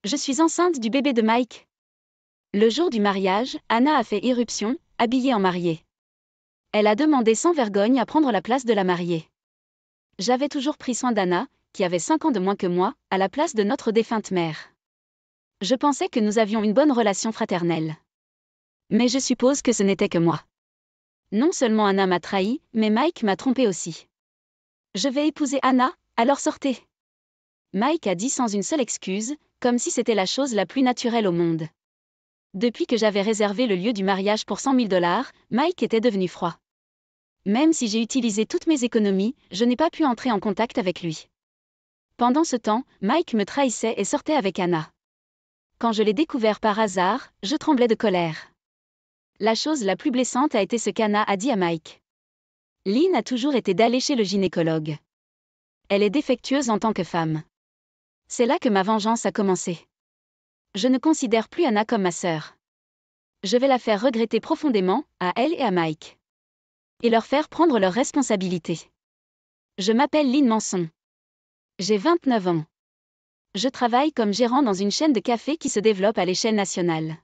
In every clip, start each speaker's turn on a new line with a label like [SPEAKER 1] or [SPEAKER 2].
[SPEAKER 1] Je suis enceinte du bébé de Mike. Le jour du mariage, Anna a fait irruption, habillée en mariée. Elle a demandé sans vergogne à prendre la place de la mariée. J'avais toujours pris soin d'Anna, qui avait 5 ans de moins que moi, à la place de notre défunte mère. Je pensais que nous avions une bonne relation fraternelle. Mais je suppose que ce n'était que moi. Non seulement Anna m'a trahi, mais Mike m'a trompé aussi. Je vais épouser Anna, alors sortez. Mike a dit sans une seule excuse, comme si c'était la chose la plus naturelle au monde. Depuis que j'avais réservé le lieu du mariage pour 100 000 $, Mike était devenu froid. Même si j'ai utilisé toutes mes économies, je n'ai pas pu entrer en contact avec lui. Pendant ce temps, Mike me trahissait et sortait avec Anna. Quand je l'ai découvert par hasard, je tremblais de colère. La chose la plus blessante a été ce qu'Anna a dit à Mike. Lynn a toujours été d'aller chez le gynécologue. Elle est défectueuse en tant que femme. C'est là que ma vengeance a commencé. Je ne considère plus Anna comme ma sœur. Je vais la faire regretter profondément, à elle et à Mike. Et leur faire prendre leurs responsabilités. Je m'appelle Lynn Manson. J'ai 29 ans. Je travaille comme gérant dans une chaîne de café qui se développe à l'échelle nationale.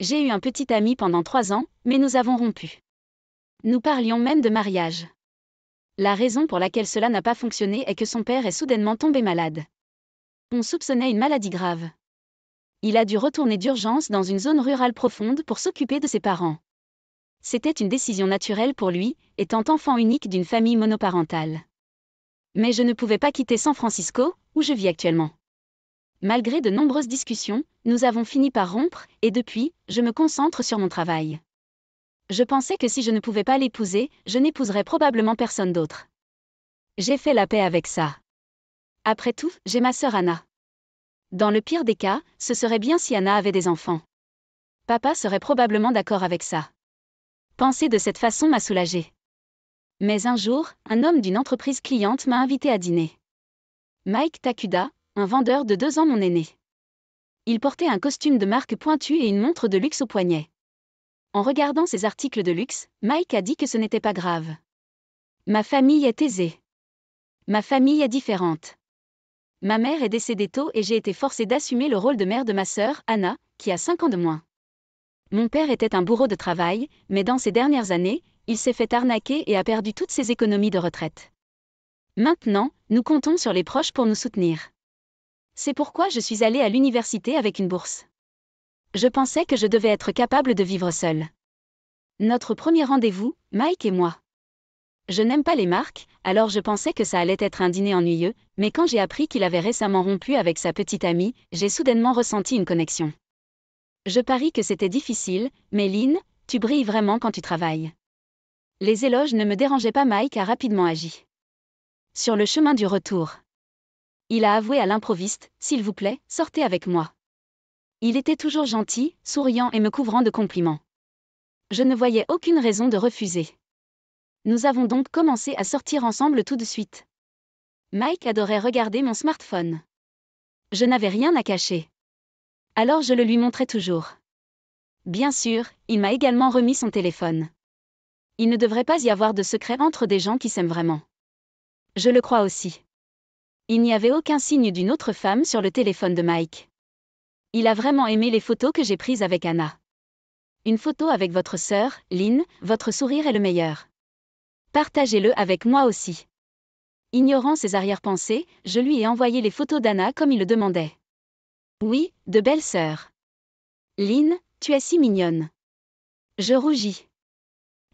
[SPEAKER 1] J'ai eu un petit ami pendant 3 ans, mais nous avons rompu. Nous parlions même de mariage. La raison pour laquelle cela n'a pas fonctionné est que son père est soudainement tombé malade. On soupçonnait une maladie grave. Il a dû retourner d'urgence dans une zone rurale profonde pour s'occuper de ses parents. C'était une décision naturelle pour lui, étant enfant unique d'une famille monoparentale. Mais je ne pouvais pas quitter San Francisco, où je vis actuellement. Malgré de nombreuses discussions, nous avons fini par rompre, et depuis, je me concentre sur mon travail. Je pensais que si je ne pouvais pas l'épouser, je n'épouserais probablement personne d'autre. J'ai fait la paix avec ça. Après tout, j'ai ma sœur Anna. Dans le pire des cas, ce serait bien si Anna avait des enfants. Papa serait probablement d'accord avec ça. Penser de cette façon m'a soulagée. Mais un jour, un homme d'une entreprise cliente m'a invité à dîner. Mike Takuda, un vendeur de 2 ans mon aîné. Il portait un costume de marque pointue et une montre de luxe au poignet. En regardant ces articles de luxe, Mike a dit que ce n'était pas grave. Ma famille est aisée. Ma famille est différente. Ma mère est décédée tôt et j'ai été forcée d'assumer le rôle de mère de ma sœur, Anna, qui a 5 ans de moins. Mon père était un bourreau de travail, mais dans ces dernières années, il s'est fait arnaquer et a perdu toutes ses économies de retraite. Maintenant, nous comptons sur les proches pour nous soutenir. C'est pourquoi je suis allée à l'université avec une bourse. Je pensais que je devais être capable de vivre seule. Notre premier rendez-vous, Mike et moi. Je n'aime pas les marques, alors je pensais que ça allait être un dîner ennuyeux, mais quand j'ai appris qu'il avait récemment rompu avec sa petite amie, j'ai soudainement ressenti une connexion. Je parie que c'était difficile, mais Lynn, tu brilles vraiment quand tu travailles. Les éloges ne me dérangeaient pas. Mike a rapidement agi. Sur le chemin du retour. Il a avoué à l'improviste, s'il vous plaît, sortez avec moi. Il était toujours gentil, souriant et me couvrant de compliments. Je ne voyais aucune raison de refuser. Nous avons donc commencé à sortir ensemble tout de suite. Mike adorait regarder mon smartphone. Je n'avais rien à cacher. Alors je le lui montrais toujours. Bien sûr, il m'a également remis son téléphone. Il ne devrait pas y avoir de secret entre des gens qui s'aiment vraiment. Je le crois aussi. Il n'y avait aucun signe d'une autre femme sur le téléphone de Mike. Il a vraiment aimé les photos que j'ai prises avec Anna. Une photo avec votre sœur, Lynn, votre sourire est le meilleur. Partagez-le avec moi aussi. Ignorant ses arrière-pensées, je lui ai envoyé les photos d'Anna comme il le demandait. Oui, de belles sœurs. Lynn, tu es si mignonne. Je rougis.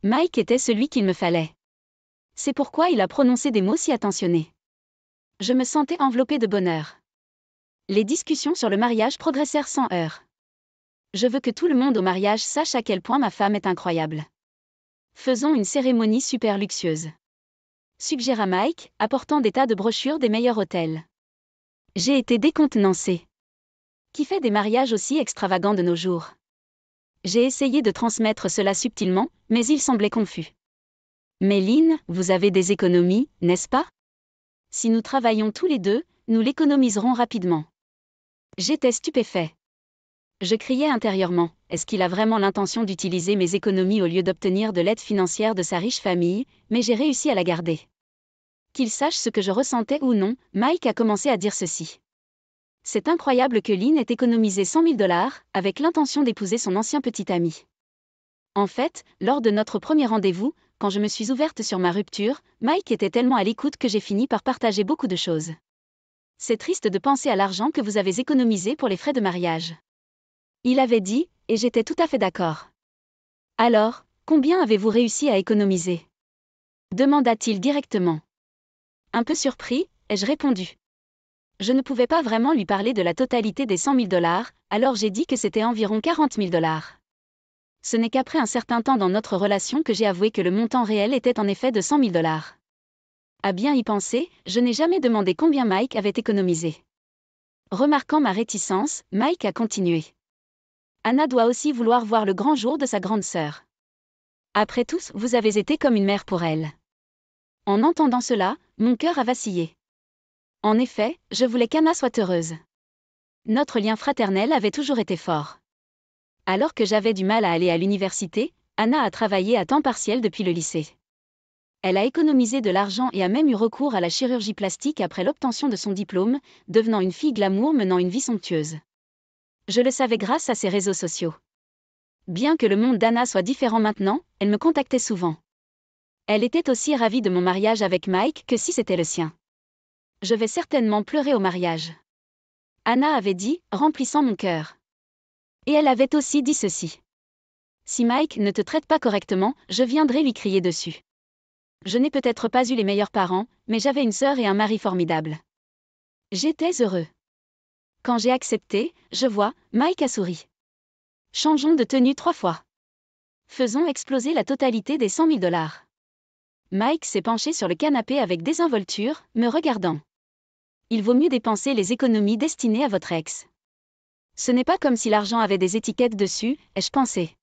[SPEAKER 1] Mike était celui qu'il me fallait. C'est pourquoi il a prononcé des mots si attentionnés. Je me sentais enveloppée de bonheur. Les discussions sur le mariage progressèrent sans heurts. Je veux que tout le monde au mariage sache à quel point ma femme est incroyable. Faisons une cérémonie super luxueuse. Suggéra Mike, apportant des tas de brochures des meilleurs hôtels. J'ai été décontenancée. Qui fait des mariages aussi extravagants de nos jours? J'ai essayé de transmettre cela subtilement, mais il semblait confus. Mais Lynn, vous avez des économies, n'est-ce pas? Si nous travaillons tous les deux, nous l'économiserons rapidement. J'étais stupéfait. Je criais intérieurement, est-ce qu'il a vraiment l'intention d'utiliser mes économies au lieu d'obtenir de l'aide financière de sa riche famille, mais j'ai réussi à la garder. Qu'il sache ce que je ressentais ou non, Mike a commencé à dire ceci. C'est incroyable que Lynn ait économisé 100 000 $, avec l'intention d'épouser son ancien petit ami. En fait, lors de notre premier rendez-vous, quand je me suis ouverte sur ma rupture, Mike était tellement à l'écoute que j'ai fini par partager beaucoup de choses. C'est triste de penser à l'argent que vous avez économisé pour les frais de mariage. Il avait dit, et j'étais tout à fait d'accord. Alors, combien avez-vous réussi à économiser ? Demanda-t-il directement. Un peu surpris, ai-je répondu. Je ne pouvais pas vraiment lui parler de la totalité des 100 000 $, alors j'ai dit que c'était environ 40 000 $. Ce n'est qu'après un certain temps dans notre relation que j'ai avoué que le montant réel était en effet de 100 000 $. À bien y penser, je n'ai jamais demandé combien Mike avait économisé. Remarquant ma réticence, Mike a continué. Anna doit aussi vouloir voir le grand jour de sa grande sœur. Après tout, vous avez été comme une mère pour elle. En entendant cela, mon cœur a vacillé. En effet, je voulais qu'Anna soit heureuse. Notre lien fraternel avait toujours été fort. Alors que j'avais du mal à aller à l'université, Anna a travaillé à temps partiel depuis le lycée. Elle a économisé de l'argent et a même eu recours à la chirurgie plastique après l'obtention de son diplôme, devenant une fille glamour menant une vie somptueuse. Je le savais grâce à ses réseaux sociaux. Bien que le monde d'Anna soit différent maintenant, elle me contactait souvent. Elle était aussi ravie de mon mariage avec Mike que si c'était le sien. Je vais certainement pleurer au mariage. Anna avait dit, remplissant mon cœur. Et elle avait aussi dit ceci. Si Mike ne te traite pas correctement, je viendrai lui crier dessus. Je n'ai peut-être pas eu les meilleurs parents, mais j'avais une sœur et un mari formidables. J'étais heureux. Quand j'ai accepté, je vois, Mike a souri. Changeons de tenue 3 fois. Faisons exploser la totalité des 100 000 $. Mike s'est penché sur le canapé avec désinvolture, me regardant. Il vaut mieux dépenser les économies destinées à votre ex. Ce n'est pas comme si l'argent avait des étiquettes dessus, ai-je pensé.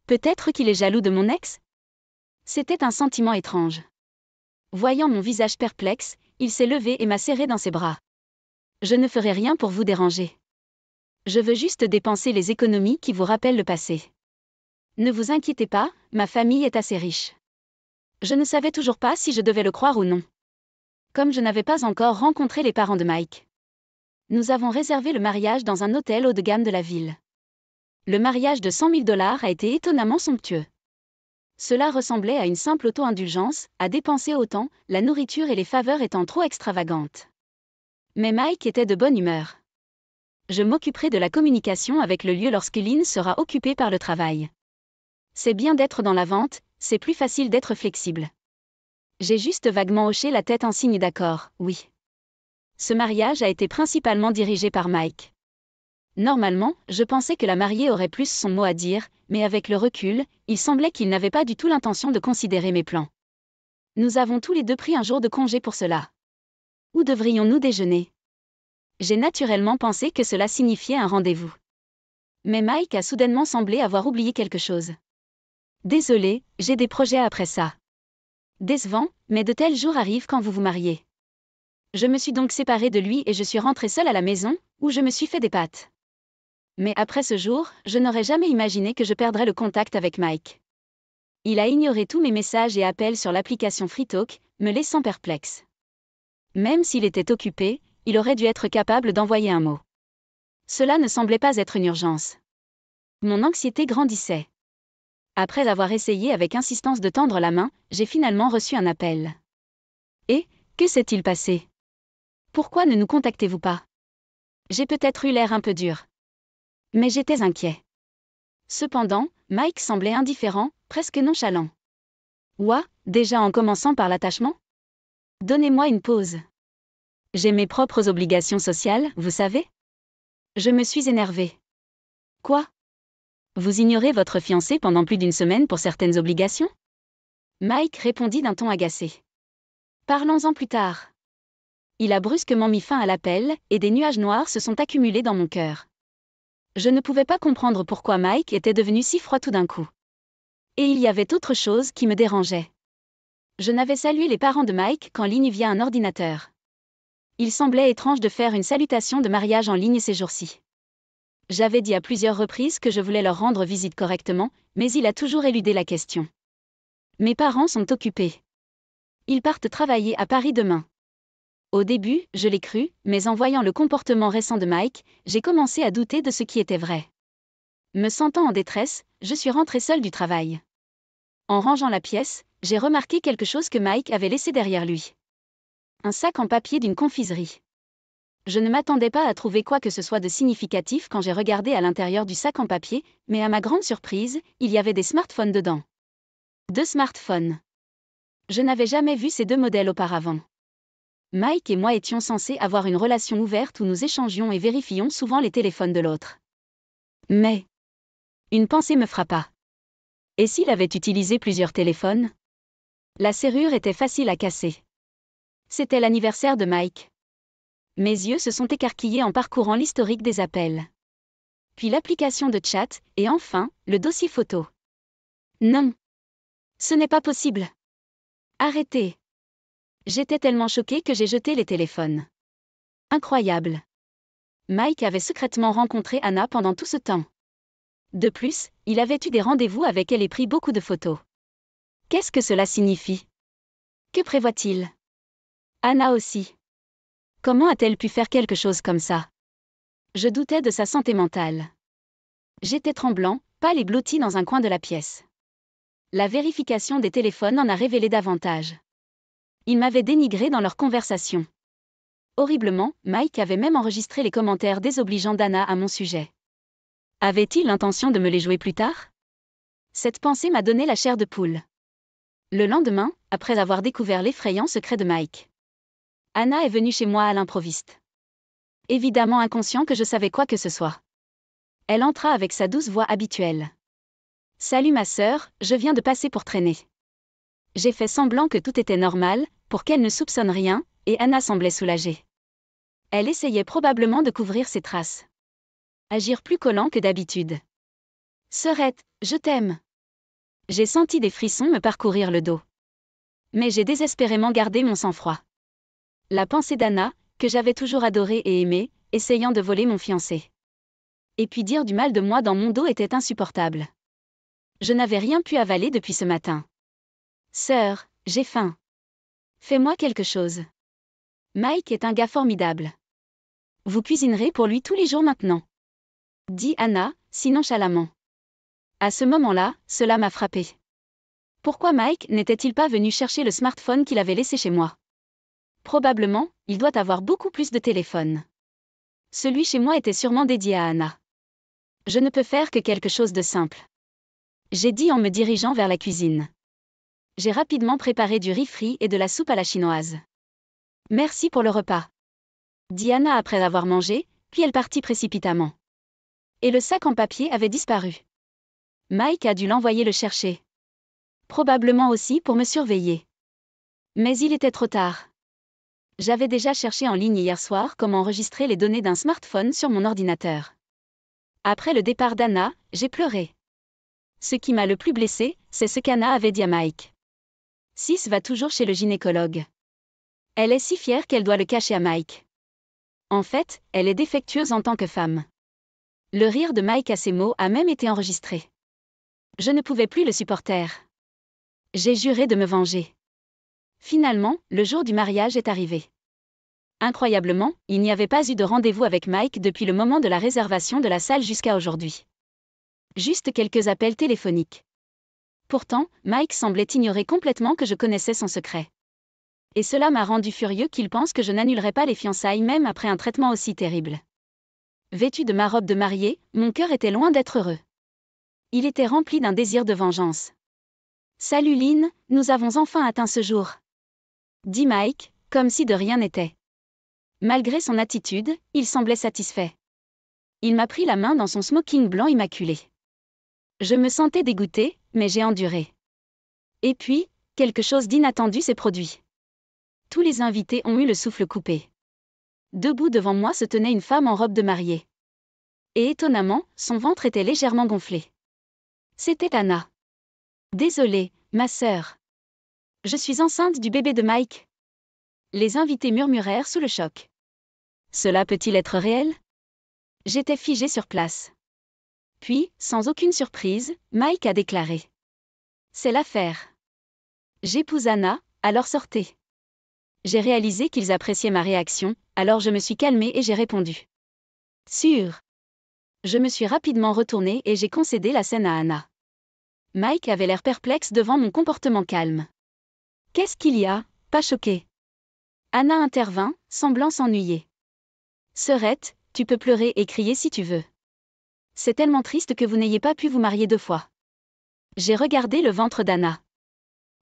[SPEAKER 1] Peut-être qu'il est jaloux de mon ex ? C'était un sentiment étrange. Voyant mon visage perplexe, il s'est levé et m'a serré dans ses bras. Je ne ferai rien pour vous déranger. Je veux juste dépenser les économies qui vous rappellent le passé. Ne vous inquiétez pas, ma famille est assez riche. Je ne savais toujours pas si je devais le croire ou non. Comme je n'avais pas encore rencontré les parents de Mike. Nous avons réservé le mariage dans un hôtel haut de gamme de la ville. Le mariage de 100 000 $ a été étonnamment somptueux. Cela ressemblait à une simple auto-indulgence, à dépenser autant, la nourriture et les faveurs étant trop extravagantes. Mais Mike était de bonne humeur. Je m'occuperai de la communication avec le lieu lorsque Lynn sera occupée par le travail. C'est bien d'être dans la vente, c'est plus facile d'être flexible. J'ai juste vaguement hoché la tête en signe d'accord, oui. Ce mariage a été principalement dirigé par Mike. Normalement, je pensais que la mariée aurait plus son mot à dire, mais avec le recul, il semblait qu'il n'avait pas du tout l'intention de considérer mes plans. Nous avons tous les deux pris un jour de congé pour cela. Où devrions-nous déjeuner ? J'ai naturellement pensé que cela signifiait un rendez-vous. Mais Mike a soudainement semblé avoir oublié quelque chose. Désolé, j'ai des projets après ça. Décevant, mais de tels jours arrivent quand vous vous mariez. Je me suis donc séparée de lui et je suis rentrée seule à la maison, où je me suis fait des pâtes. Mais après ce jour, je n'aurais jamais imaginé que je perdrais le contact avec Mike. Il a ignoré tous mes messages et appels sur l'application FreeTalk, me laissant perplexe. Même s'il était occupé, il aurait dû être capable d'envoyer un mot. Cela ne semblait pas être une urgence. Mon anxiété grandissait. Après avoir essayé avec insistance de tendre la main, j'ai finalement reçu un appel. Et, que s'est-il passé ? Pourquoi ne nous contactez-vous pas ? J'ai peut-être eu l'air un peu dur. Mais j'étais inquiet. Cependant, Mike semblait indifférent, presque nonchalant. Ouah, déjà en commençant par l'attachement ? Donnez-moi une pause. J'ai mes propres obligations sociales, vous savez ? Je me suis énervée. Quoi ? Vous ignorez votre fiancé pendant plus d'une semaine pour certaines obligations ? Mike répondit d'un ton agacé. Parlons-en plus tard. Il a brusquement mis fin à l'appel, et des nuages noirs se sont accumulés dans mon cœur. Je ne pouvais pas comprendre pourquoi Mike était devenu si froid tout d'un coup. Et il y avait autre chose qui me dérangeait. Je n'avais salué les parents de Mike qu'en ligne via un ordinateur. Il semblait étrange de faire une salutation de mariage en ligne ces jours-ci. J'avais dit à plusieurs reprises que je voulais leur rendre visite correctement, mais il a toujours éludé la question. Mes parents sont occupés. Ils partent travailler à Paris demain. Au début, je l'ai cru, mais en voyant le comportement récent de Mike, j'ai commencé à douter de ce qui était vrai. Me sentant en détresse, je suis rentrée seule du travail. En rangeant la pièce, j'ai remarqué quelque chose que Mike avait laissé derrière lui. Un sac en papier d'une confiserie. Je ne m'attendais pas à trouver quoi que ce soit de significatif quand j'ai regardé à l'intérieur du sac en papier, mais à ma grande surprise, il y avait des smartphones dedans. 2 smartphones. Je n'avais jamais vu ces 2 modèles auparavant. Mike et moi étions censés avoir une relation ouverte où nous échangions et vérifions souvent les téléphones de l'autre. Mais une pensée me frappa. Et s'il avait utilisé plusieurs téléphones? La serrure était facile à casser. C'était l'anniversaire de Mike. Mes yeux se sont écarquillés en parcourant l'historique des appels. Puis l'application de chat, et enfin, le dossier photo. Non. Ce n'est pas possible. Arrêtez. J'étais tellement choquée que j'ai jeté les téléphones. Incroyable. Mike avait secrètement rencontré Anna pendant tout ce temps. De plus, il avait eu des rendez-vous avec elle et pris beaucoup de photos. Qu'est-ce que cela signifie? Que prévoit-il? Anna aussi. Comment a-t-elle pu faire quelque chose comme ça? Je doutais de sa santé mentale. J'étais tremblant, pâle et blotti dans un coin de la pièce. La vérification des téléphones en a révélé davantage. Ils m'avaient dénigré dans leur conversation. Horriblement, Mike avait même enregistré les commentaires désobligeants d'Anna à mon sujet. Avait-il l'intention de me les jouer plus tard? Cette pensée m'a donné la chair de poule. Le lendemain, après avoir découvert l'effrayant secret de Mike, Anna est venue chez moi à l'improviste. Évidemment inconscient que je savais quoi que ce soit. Elle entra avec sa douce voix habituelle. « Salut ma sœur, je viens de passer pour traîner. » J'ai fait semblant que tout était normal, pour qu'elle ne soupçonne rien, et Anna semblait soulagée. Elle essayait probablement de couvrir ses traces. Agir plus collant que d'habitude. « Sœurette, je t'aime. » J'ai senti des frissons me parcourir le dos. Mais j'ai désespérément gardé mon sang-froid. La pensée d'Anna, que j'avais toujours adorée et aimée, essayant de voler mon fiancé. Et puis dire du mal de moi dans mon dos était insupportable. Je n'avais rien pu avaler depuis ce matin. Sœur, j'ai faim. Fais-moi quelque chose. Mike est un gars formidable. Vous cuisinerez pour lui tous les jours maintenant. Dit Anna, si nonchalamment. À ce moment-là, cela m'a frappé. Pourquoi Mike n'était-il pas venu chercher le smartphone qu'il avait laissé chez moi? Probablement, il doit avoir beaucoup plus de téléphones. Celui chez moi était sûrement dédié à Anna. Je ne peux faire que quelque chose de simple. J'ai dit en me dirigeant vers la cuisine. J'ai rapidement préparé du riz frit et de la soupe à la chinoise. Merci pour le repas. Dit Anna après avoir mangé, puis elle partit précipitamment. Et le sac en papier avait disparu. Mike a dû l'envoyer le chercher. Probablement aussi pour me surveiller. Mais il était trop tard. J'avais déjà cherché en ligne hier soir comment enregistrer les données d'un smartphone sur mon ordinateur. Après le départ d'Anna, j'ai pleuré. Ce qui m'a le plus blessé, c'est ce qu'Anna avait dit à Mike. Sis va toujours chez le gynécologue. Elle est si fière qu'elle doit le cacher à Mike. En fait, elle est défectueuse en tant que femme. Le rire de Mike à ces mots a même été enregistré. Je ne pouvais plus le supporter. J'ai juré de me venger. Finalement, le jour du mariage est arrivé. Incroyablement, il n'y avait pas eu de rendez-vous avec Mike depuis le moment de la réservation de la salle jusqu'à aujourd'hui. Juste quelques appels téléphoniques. Pourtant, Mike semblait ignorer complètement que je connaissais son secret. Et cela m'a rendu furieux qu'il pense que je n'annulerai pas les fiançailles même après un traitement aussi terrible. Vêtu de ma robe de mariée, mon cœur était loin d'être heureux. Il était rempli d'un désir de vengeance. « Salut Lynn, nous avons enfin atteint ce jour. » dit Mike, comme si de rien n'était. Malgré son attitude, il semblait satisfait. Il m'a pris la main dans son smoking blanc immaculé. Je me sentais dégoûtée, mais j'ai enduré. Et puis, quelque chose d'inattendu s'est produit. Tous les invités ont eu le souffle coupé. Debout devant moi se tenait une femme en robe de mariée. Et étonnamment, son ventre était légèrement gonflé. C'était Anna. Désolée, ma sœur. Je suis enceinte du bébé de Mike. Les invités murmurèrent sous le choc. Cela peut-il être réel? J'étais figée sur place. Puis, sans aucune surprise, Mike a déclaré. C'est l'affaire. J'épouse Anna, alors sortez. J'ai réalisé qu'ils appréciaient ma réaction, alors je me suis calmée et j'ai répondu. Sûr. Je me suis rapidement retournée et j'ai concédé la scène à Anna. Mike avait l'air perplexe devant mon comportement calme. Qu'est-ce qu'il y a? Pas choqué. Anna intervint, semblant s'ennuyer. Sœurette, tu peux pleurer et crier si tu veux. C'est tellement triste que vous n'ayez pas pu vous marier 2 fois. J'ai regardé le ventre d'Anna.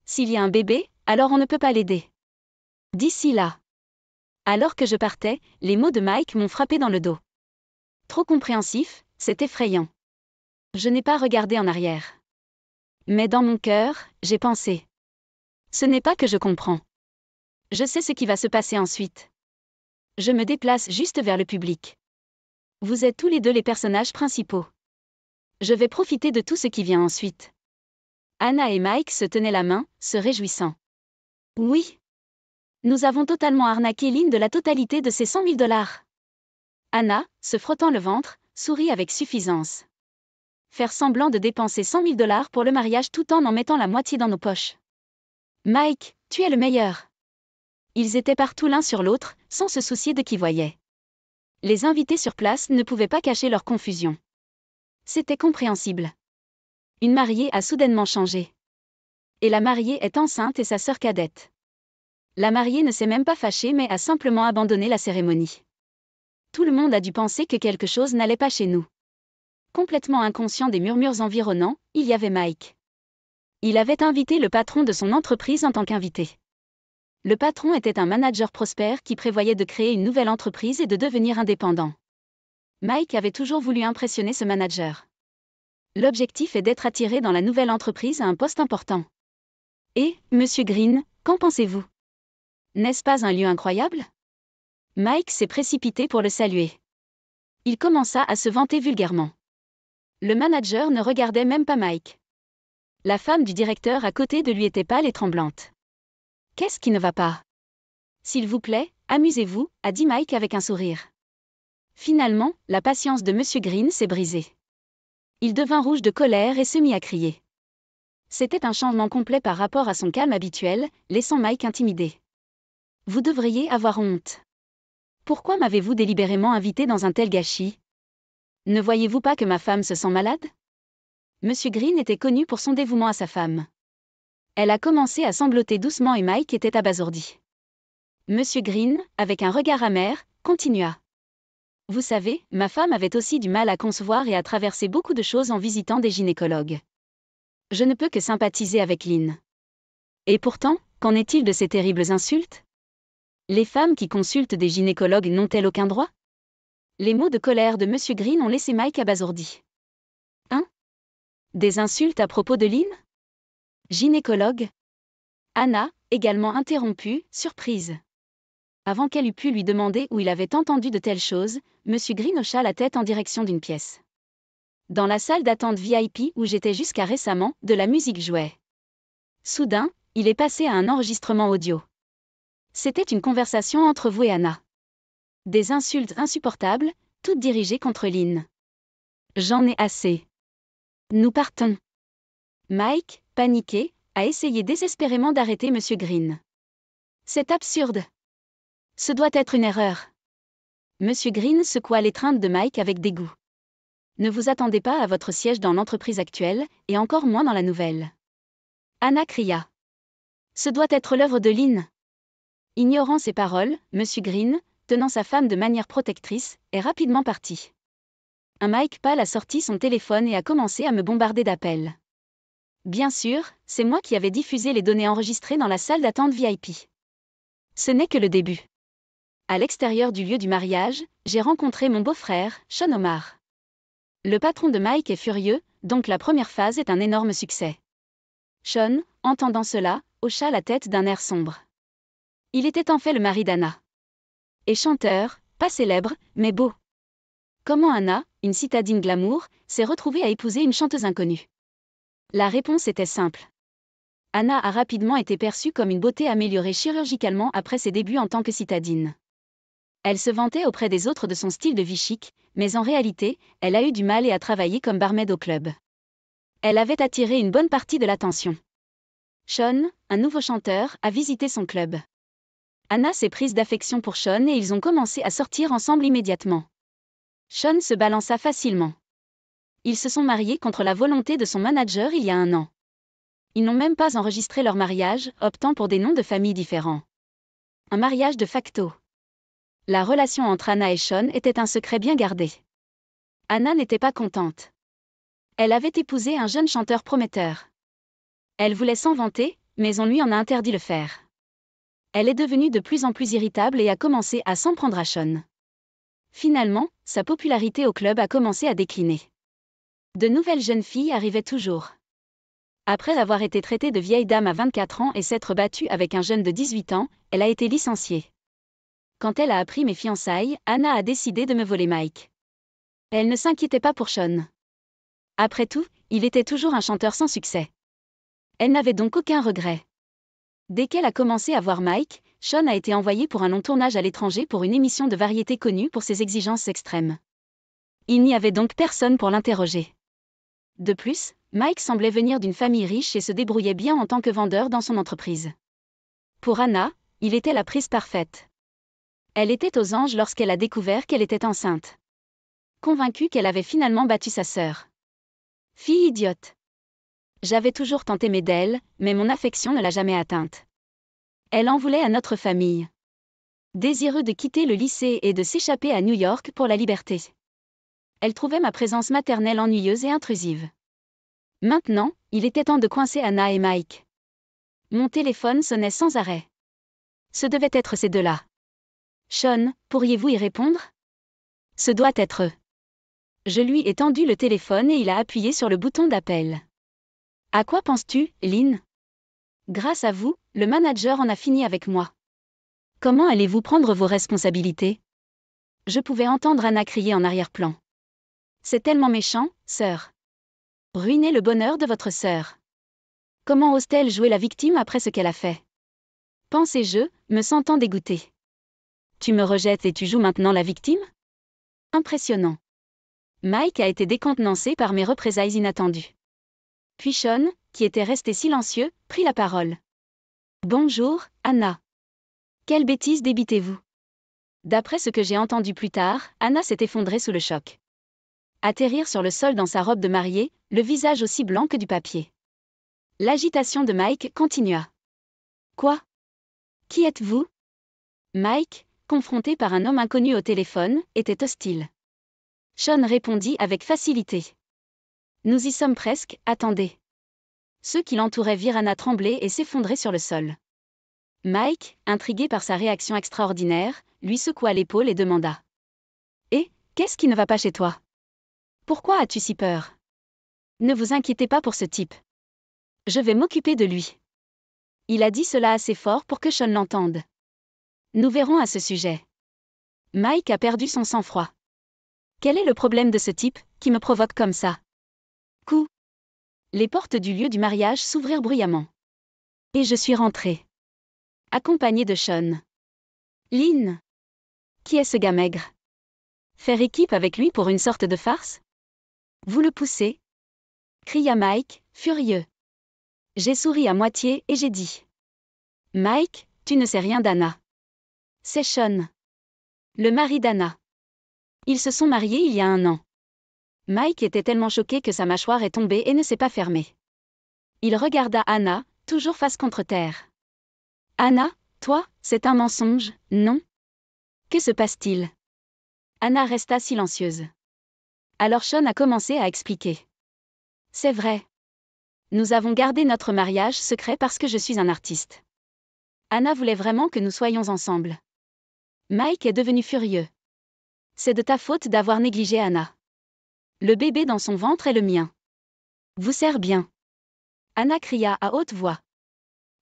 [SPEAKER 1] S'il y a un bébé, alors on ne peut pas l'aider. D'ici là. Alors que je partais, les mots de Mike m'ont frappé dans le dos. Trop compréhensif, c'est effrayant. Je n'ai pas regardé en arrière. Mais dans mon cœur, j'ai pensé. Ce n'est pas que je comprends. Je sais ce qui va se passer ensuite. Je me déplace juste vers le public. Vous êtes tous les deux les personnages principaux. Je vais profiter de tout ce qui vient ensuite. Anna et Mike se tenaient la main, se réjouissant. Oui. Nous avons totalement arnaqué Lynn de la totalité de ses 100 000 $. Anna, se frottant le ventre, sourit avec suffisance. Faire semblant de dépenser 100 000 $ pour le mariage tout en mettant la moitié dans nos poches. Mike, tu es le meilleur. Ils étaient partout l'un sur l'autre, sans se soucier de qui voyait. Les invités sur place ne pouvaient pas cacher leur confusion. C'était compréhensible. Une mariée a soudainement changé. Et la mariée est enceinte et sa sœur cadette. La mariée ne s'est même pas fâchée mais a simplement abandonné la cérémonie. Tout le monde a dû penser que quelque chose n'allait pas chez nous. Complètement inconscient des murmures environnants, il y avait Mike. Il avait invité le patron de son entreprise en tant qu'invité. Le patron était un manager prospère qui prévoyait de créer une nouvelle entreprise et de devenir indépendant. Mike avait toujours voulu impressionner ce manager. L'objectif est d'être attiré dans la nouvelle entreprise à un poste important. Et, Monsieur Green, qu'en pensez-vous? N'est-ce pas un lieu incroyable? Mike s'est précipité pour le saluer. Il commença à se vanter vulgairement. Le manager ne regardait même pas Mike. La femme du directeur à côté de lui était pâle et tremblante. Qu'est-ce qui ne va pas? S'il vous plaît, amusez-vous, a dit Mike avec un sourire. Finalement, la patience de Monsieur Green s'est brisée. Il devint rouge de colère et se mit à crier. C'était un changement complet par rapport à son calme habituel, laissant Mike intimidé. Vous devriez avoir honte. Pourquoi m'avez-vous délibérément invité dans un tel gâchis? Ne voyez-vous pas que ma femme se sent malade? Monsieur Green était connu pour son dévouement à sa femme. Elle a commencé à sangloter doucement et Mike était abasourdi. Monsieur Green, avec un regard amer, continua. Vous savez, ma femme avait aussi du mal à concevoir et à traverser beaucoup de choses en visitant des gynécologues. Je ne peux que sympathiser avec Lynn. Et pourtant, qu'en est-il de ces terribles insultes? Les femmes qui consultent des gynécologues n'ont-elles aucun droit? Les mots de colère de Monsieur Green ont laissé Mike abasourdi. Hein? Des insultes à propos de Lynn? Gynécologue? Anna, également interrompue, surprise. Avant qu'elle eût pu lui demander où il avait entendu de telles choses, Monsieur Green hocha la tête en direction d'une pièce. Dans la salle d'attente VIP où j'étais jusqu'à récemment, de la musique jouait. Soudain, il est passé à un enregistrement audio. C'était une conversation entre vous et Anna. Des insultes insupportables, toutes dirigées contre Lynn. J'en ai assez. Nous partons. Mike, paniqué, a essayé désespérément d'arrêter Monsieur Green. C'est absurde. Ce doit être une erreur. Monsieur Green secoua l'étreinte de Mike avec dégoût. Ne vous attendez pas à votre siège dans l'entreprise actuelle, et encore moins dans la nouvelle. Anna cria. Ce doit être l'œuvre de Lynn. Ignorant ces paroles, Monsieur Green, tenant sa femme de manière protectrice, est rapidement parti. Un Mike pâle a sorti son téléphone et a commencé à me bombarder d'appels. Bien sûr, c'est moi qui avais diffusé les données enregistrées dans la salle d'attente VIP. Ce n'est que le début. À l'extérieur du lieu du mariage, j'ai rencontré mon beau-frère, Sean Omar. Le patron de Mike est furieux, donc la première phase est un énorme succès. Sean, entendant cela, hocha la tête d'un air sombre. Il était en fait le mari d'Anna. Et chanteur, pas célèbre, mais beau. Comment Anna, une citadine glamour, s'est retrouvée à épouser une chanteuse inconnue? La réponse était simple. Anna a rapidement été perçue comme une beauté améliorée chirurgicalement après ses débuts en tant que citadine. Elle se vantait auprès des autres de son style de vie chic, mais en réalité, elle a eu du mal et a travaillé comme barmaid au club. Elle avait attiré une bonne partie de l'attention. Sean, un nouveau chanteur, a visité son club. Anna s'est prise d'affection pour Sean et ils ont commencé à sortir ensemble immédiatement. Sean se balança facilement. Ils se sont mariés contre la volonté de son manager il y a 1 an. Ils n'ont même pas enregistré leur mariage, optant pour des noms de famille différents. Un mariage de facto. La relation entre Anna et Sean était un secret bien gardé. Anna n'était pas contente. Elle avait épousé un jeune chanteur prometteur. Elle voulait s'en vanter, mais on lui en a interdit le faire. Elle est devenue de plus en plus irritable et a commencé à s'en prendre à Sean. Finalement, sa popularité au club a commencé à décliner. De nouvelles jeunes filles arrivaient toujours. Après avoir été traitée de vieille dame à 24 ans et s'être battue avec un jeune de 18 ans, elle a été licenciée. Quand elle a appris mes fiançailles, Anna a décidé de me voler Mike. Elle ne s'inquiétait pas pour Sean. Après tout, il était toujours un chanteur sans succès. Elle n'avait donc aucun regret. Dès qu'elle a commencé à voir Mike, Sean a été envoyé pour un long tournage à l'étranger pour une émission de variété connue pour ses exigences extrêmes. Il n'y avait donc personne pour l'interroger. De plus, Mike semblait venir d'une famille riche et se débrouillait bien en tant que vendeur dans son entreprise. Pour Anna, il était la prise parfaite. Elle était aux anges lorsqu'elle a découvert qu'elle était enceinte. Convaincue qu'elle avait finalement battu sa sœur. Fille idiote. J'avais toujours tant aimé d'elle, mais mon affection ne l'a jamais atteinte. Elle en voulait à notre famille. Désireux de quitter le lycée et de s'échapper à New York pour la liberté. Elle trouvait ma présence maternelle ennuyeuse et intrusive. Maintenant, il était temps de coincer Anna et Mike. Mon téléphone sonnait sans arrêt. Ce devait être ces deux-là. Sean, pourriez-vous y répondre? Ce doit être eux. Je lui ai tendu le téléphone et il a appuyé sur le bouton d'appel. À quoi penses-tu, Lynn? Grâce à vous, le manager en a fini avec moi. Comment allez-vous prendre vos responsabilités? Je pouvais entendre Anna crier en arrière-plan. C'est tellement méchant, sœur. Ruiner le bonheur de votre sœur. Comment ose-t-elle jouer la victime après ce qu'elle a fait? Pensais-je, me sentant dégoûtée. Tu me rejettes et tu joues maintenant la victime? Impressionnant. Mike a été décontenancé par mes représailles inattendues. Puis Sean, qui était resté silencieux, prit la parole. Bonjour, Anna. Quelle bêtise débitez-vous? D'après ce que j'ai entendu plus tard, Anna s'est effondrée sous le choc. Atterrir sur le sol dans sa robe de mariée, le visage aussi blanc que du papier. L'agitation de Mike continua. Quoi? Qui êtes-vous? Mike, confronté par un homme inconnu au téléphone, était hostile. Sean répondit avec facilité. Nous y sommes presque, attendez. Ceux qui l'entouraient virent Anna trembler et s'effondrer sur le sol. Mike, intrigué par sa réaction extraordinaire, lui secoua l'épaule et demanda. Eh, qu'est-ce qui ne va pas chez toi? Pourquoi as-tu si peur? Ne vous inquiétez pas pour ce type. Je vais m'occuper de lui. Il a dit cela assez fort pour que Sean l'entende. Nous verrons à ce sujet. Mike a perdu son sang-froid. Quel est le problème de ce type, qui me provoque comme ça? Coup. Les portes du lieu du mariage s'ouvrirent bruyamment. Et je suis rentrée. Accompagnée de Sean. Lynn. Qui est ce gars maigre? Faire équipe avec lui pour une sorte de farce? Vous le poussez? Cria Mike, furieux. J'ai souri à moitié et j'ai dit. Mike, tu ne sais rien d'Anna. C'est Sean. Le mari d'Anna. Ils se sont mariés il y a 1 an. Mike était tellement choqué que sa mâchoire est tombée et ne s'est pas fermée. Il regarda Anna, toujours face contre terre. Anna, toi, c'est un mensonge, non? Que se passe-t-il? Anna resta silencieuse. Alors Sean a commencé à expliquer. C'est vrai. Nous avons gardé notre mariage secret parce que je suis un artiste. Anna voulait vraiment que nous soyons ensemble. Mike est devenu furieux. C'est de ta faute d'avoir négligé Anna. Le bébé dans son ventre est le mien. Vous sert bien. Anna cria à haute voix.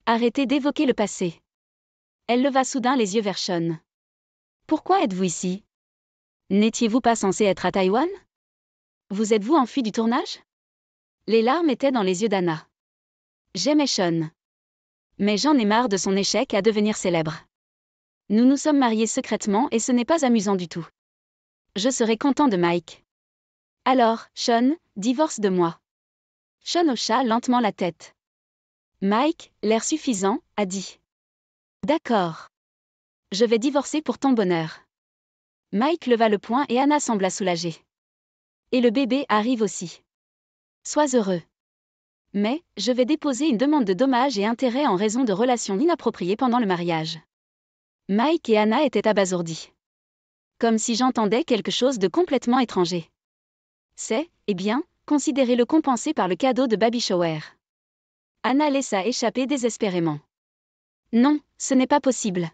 [SPEAKER 1] Arrêtez d'évoquer le passé. Elle leva soudain les yeux vers Sean. Pourquoi êtes-vous ici? N'étiez-vous pas censé être à Taïwan? Vous êtes-vous enfui du tournage? Les larmes étaient dans les yeux d'Anna. J'aimais Sean. Mais j'en ai marre de son échec à devenir célèbre. Nous nous sommes mariés secrètement et ce n'est pas amusant du tout. Je serais content de Mike. Alors, Sean, divorce de moi. Sean hocha lentement la tête. Mike, l'air suffisant, a dit. D'accord. Je vais divorcer pour ton bonheur. Mike leva le poing et Anna sembla soulagée. Et le bébé arrive aussi. Sois heureux. Mais, je vais déposer une demande de dommages et intérêts en raison de relations inappropriées pendant le mariage. Mike et Anna étaient abasourdis. Comme si j'entendais quelque chose de complètement étranger. C'est, eh bien, considérez-le compensé par le cadeau de baby shower. Anna laissa échapper désespérément. Non, ce n'est pas possible.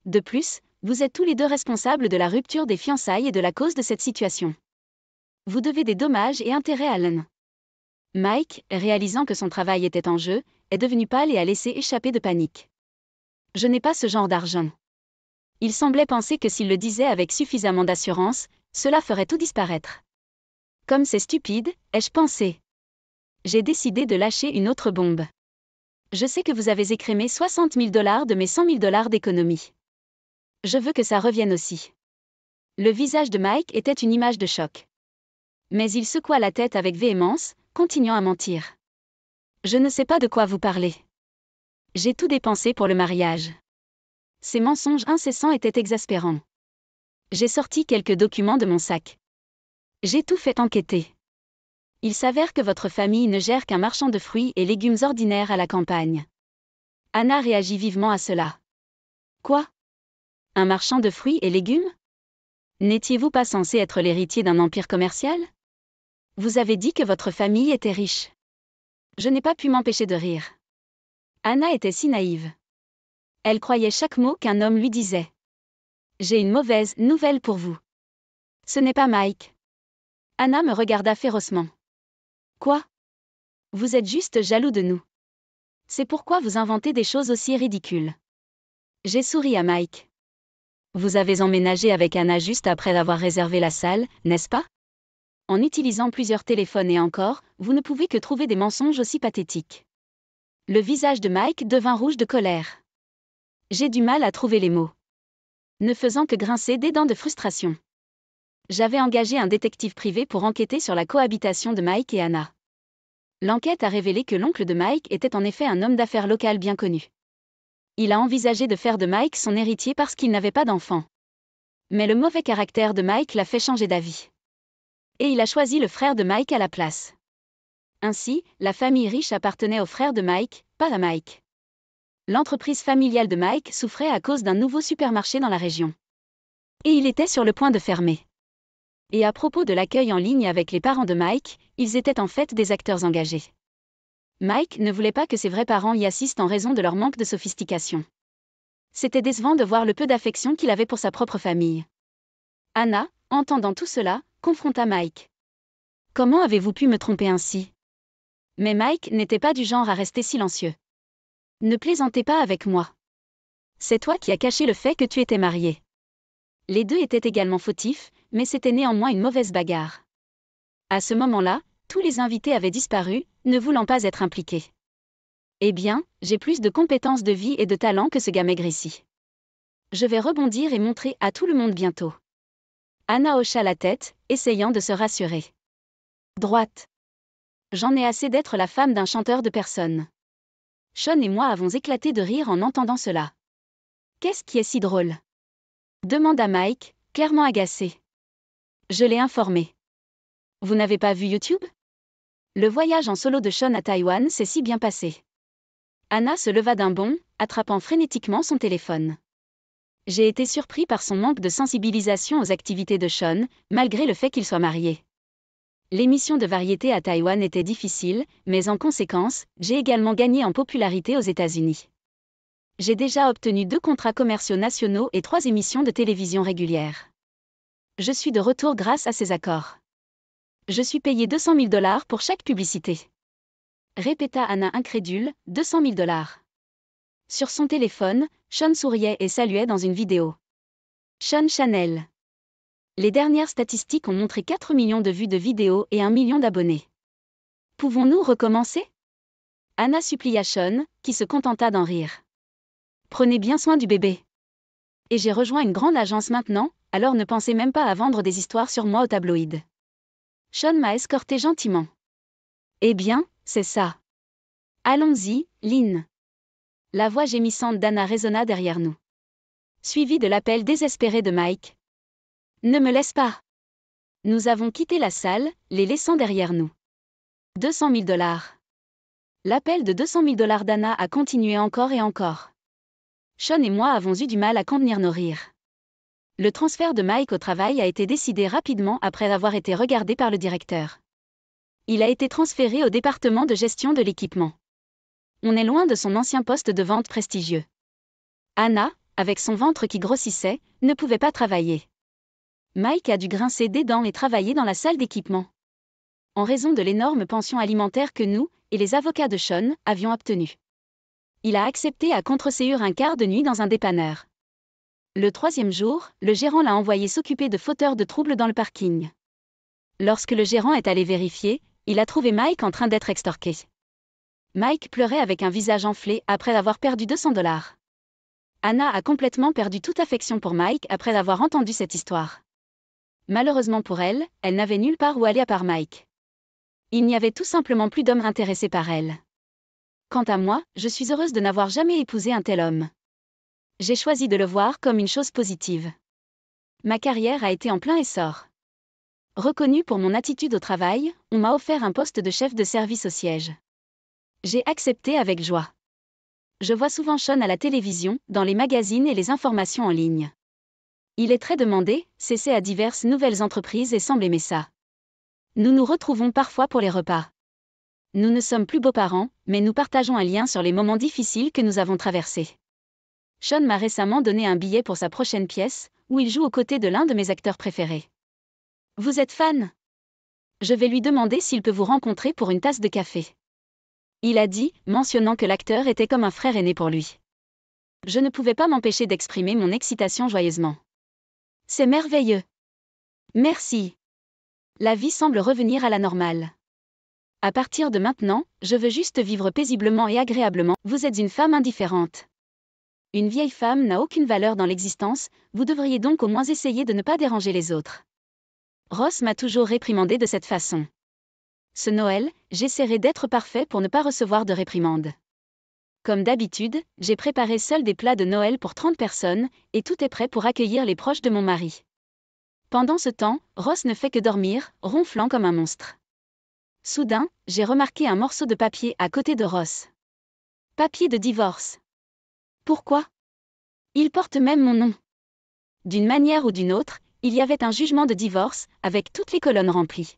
[SPEAKER 1] De plus, vous êtes tous les deux responsables de la rupture des fiançailles et de la cause de cette situation. Vous devez des dommages et intérêts à Alan. Mike, réalisant que son travail était en jeu, est devenu pâle et a laissé échapper de panique. Je n'ai pas ce genre d'argent. Il semblait penser que s'il le disait avec suffisamment d'assurance, cela ferait tout disparaître. Comme c'est stupide, ai-je pensé. J'ai décidé de lâcher une autre bombe. Je sais que vous avez écrémé 60 000 $ de mes 100 000 $ d'économie. Je veux que ça revienne aussi. Le visage de Mike était une image de choc. Mais il secoua la tête avec véhémence, continuant à mentir. Je ne sais pas de quoi vous parlez. J'ai tout dépensé pour le mariage. Ces mensonges incessants étaient exaspérants. J'ai sorti quelques documents de mon sac. J'ai tout fait enquêter. Il s'avère que votre famille ne gère qu'un marchand de fruits et légumes ordinaires à la campagne. Anna réagit vivement à cela. Quoi ? Un marchand de fruits et légumes ? N'étiez-vous pas censé être l'héritier d'un empire commercial ? Vous avez dit que votre famille était riche. Je n'ai pas pu m'empêcher de rire. Anna était si naïve. Elle croyait chaque mot qu'un homme lui disait. J'ai une mauvaise nouvelle pour vous. Ce n'est pas Mike. Anna me regarda férocement. Quoi ? Vous êtes juste jaloux de nous. C'est pourquoi vous inventez des choses aussi ridicules. J'ai souri à Mike. Vous avez emménagé avec Anna juste après avoir réservé la salle, n'est-ce pas ? En utilisant plusieurs téléphones et encore, vous ne pouvez que trouver des mensonges aussi pathétiques. Le visage de Mike devint rouge de colère. J'ai du mal à trouver les mots. Ne faisant que grincer des dents de frustration. J'avais engagé un détective privé pour enquêter sur la cohabitation de Mike et Anna. L'enquête a révélé que l'oncle de Mike était en effet un homme d'affaires local bien connu. Il a envisagé de faire de Mike son héritier parce qu'il n'avait pas d'enfant. Mais le mauvais caractère de Mike l'a fait changer d'avis. Et il a choisi le frère de Mike à la place. Ainsi, la famille riche appartenait au frère de Mike, pas à Mike. L'entreprise familiale de Mike souffrait à cause d'un nouveau supermarché dans la région. Et il était sur le point de fermer. Et à propos de l'accueil en ligne avec les parents de Mike, ils étaient en fait des acteurs engagés. Mike ne voulait pas que ses vrais parents y assistent en raison de leur manque de sophistication. C'était décevant de voir le peu d'affection qu'il avait pour sa propre famille. Anna, entendant tout cela, confronta Mike. Comment avez-vous pu me tromper ainsi ? Mais Mike n'était pas du genre à rester silencieux. Ne plaisantez pas avec moi. C'est toi qui as caché le fait que tu étais marié. Les deux étaient également fautifs, mais c'était néanmoins une mauvaise bagarre. À ce moment-là, tous les invités avaient disparu, ne voulant pas être impliqués. Eh bien, j'ai plus de compétences de vie et de talent que ce gars maigrici. Je vais rebondir et montrer à tout le monde bientôt. Anna hocha la tête, essayant de se rassurer. Droite. J'en ai assez d'être la femme d'un chanteur de personnes. Sean et moi avons éclaté de rire en entendant cela. Qu'est-ce qui est si drôle ? Demanda Mike, clairement agacé. Je l'ai informé. Vous n'avez pas vu YouTube ? Le voyage en solo de Sean à Taïwan s'est si bien passé. Anna se leva d'un bond, attrapant frénétiquement son téléphone. J'ai été surpris par son manque de sensibilisation aux activités de Sean, malgré le fait qu'il soit marié. L'émission de variété à Taïwan était difficile, mais en conséquence, j'ai également gagné en popularité aux États-Unis. J'ai déjà obtenu 2 contrats commerciaux nationaux et 3 émissions de télévision régulières. Je suis de retour grâce à ces accords. Je suis payé 200 000 $ pour chaque publicité. Répéta Anna incrédule, 200 000 $. Sur son téléphone, Sean souriait et saluait dans une vidéo. Sean Channel. Les dernières statistiques ont montré 4 millions de vues de vidéos et 1 million d'abonnés. Pouvons-nous recommencer ? Anna supplia Sean, qui se contenta d'en rire. Prenez bien soin du bébé. Et j'ai rejoint une grande agence maintenant, alors ne pensez même pas à vendre des histoires sur moi au tabloïd. Sean m'a escorté gentiment. Eh bien, c'est ça. Allons-y, Lynn. La voix gémissante d'Anna résonna derrière nous. suivi de l'appel désespéré de Mike. Ne me laisse pas. Nous avons quitté la salle, les laissant derrière nous. 200 000 $. L'appel de 200 000 $ d'Anna a continué encore et encore. Sean et moi avons eu du mal à contenir nos rires. Le transfert de Mike au travail a été décidé rapidement après avoir été regardé par le directeur. Il a été transféré au département de gestion de l'équipement. On est loin de son ancien poste de vente prestigieux. Anna, avec son ventre qui grossissait, ne pouvait pas travailler. Mike a dû grincer des dents et travailler dans la salle d'équipement. En raison de l'énorme pension alimentaire que nous, et les avocats de Sean, avions obtenue. Il a accepté à contreséure un quart de nuit dans un dépanneur. Le 3e jour, le gérant l'a envoyé s'occuper de fauteurs de troubles dans le parking. Lorsque le gérant est allé vérifier, il a trouvé Mike en train d'être extorqué. Mike pleurait avec un visage enflé après avoir perdu 200 $. Anna a complètement perdu toute affection pour Mike après avoir entendu cette histoire. Malheureusement pour elle, elle n'avait nulle part où aller à part Mike. Il n'y avait tout simplement plus d'hommes intéressés par elle. Quant à moi, je suis heureuse de n'avoir jamais épousé un tel homme. J'ai choisi de le voir comme une chose positive. Ma carrière a été en plein essor. Reconnue pour mon attitude au travail, on m'a offert un poste de chef de service au siège. J'ai accepté avec joie. Je vois souvent Sean à la télévision, dans les magazines et les informations en ligne. Il est très demandé, cessé à diverses nouvelles entreprises et semble aimer ça. Nous nous retrouvons parfois pour les repas. Nous ne sommes plus beaux-parents, mais nous partageons un lien sur les moments difficiles que nous avons traversés. Sean m'a récemment donné un billet pour sa prochaine pièce, où il joue aux côtés de l'un de mes acteurs préférés. Vous êtes fan? Je vais lui demander s'il peut vous rencontrer pour une tasse de café. Il a dit, mentionnant que l'acteur était comme un frère aîné pour lui. Je ne pouvais pas m'empêcher d'exprimer mon excitation joyeusement. C'est merveilleux. Merci. La vie semble revenir à la normale. À partir de maintenant, je veux juste vivre paisiblement et agréablement. Vous êtes une femme indifférente. Une vieille femme n'a aucune valeur dans l'existence, vous devriez donc au moins essayer de ne pas déranger les autres. Ross m'a toujours réprimandé de cette façon. Ce Noël, j'essaierai d'être parfait pour ne pas recevoir de réprimande. Comme d'habitude, j'ai préparé seul des plats de Noël pour 30 personnes, et tout est prêt pour accueillir les proches de mon mari. Pendant ce temps, Ross ne fait que dormir, ronflant comme un monstre. Soudain, j'ai remarqué un morceau de papier à côté de Ross. Papier de divorce. Pourquoi? Il porte même mon nom. D'une manière ou d'une autre, il y avait un jugement de divorce, avec toutes les colonnes remplies.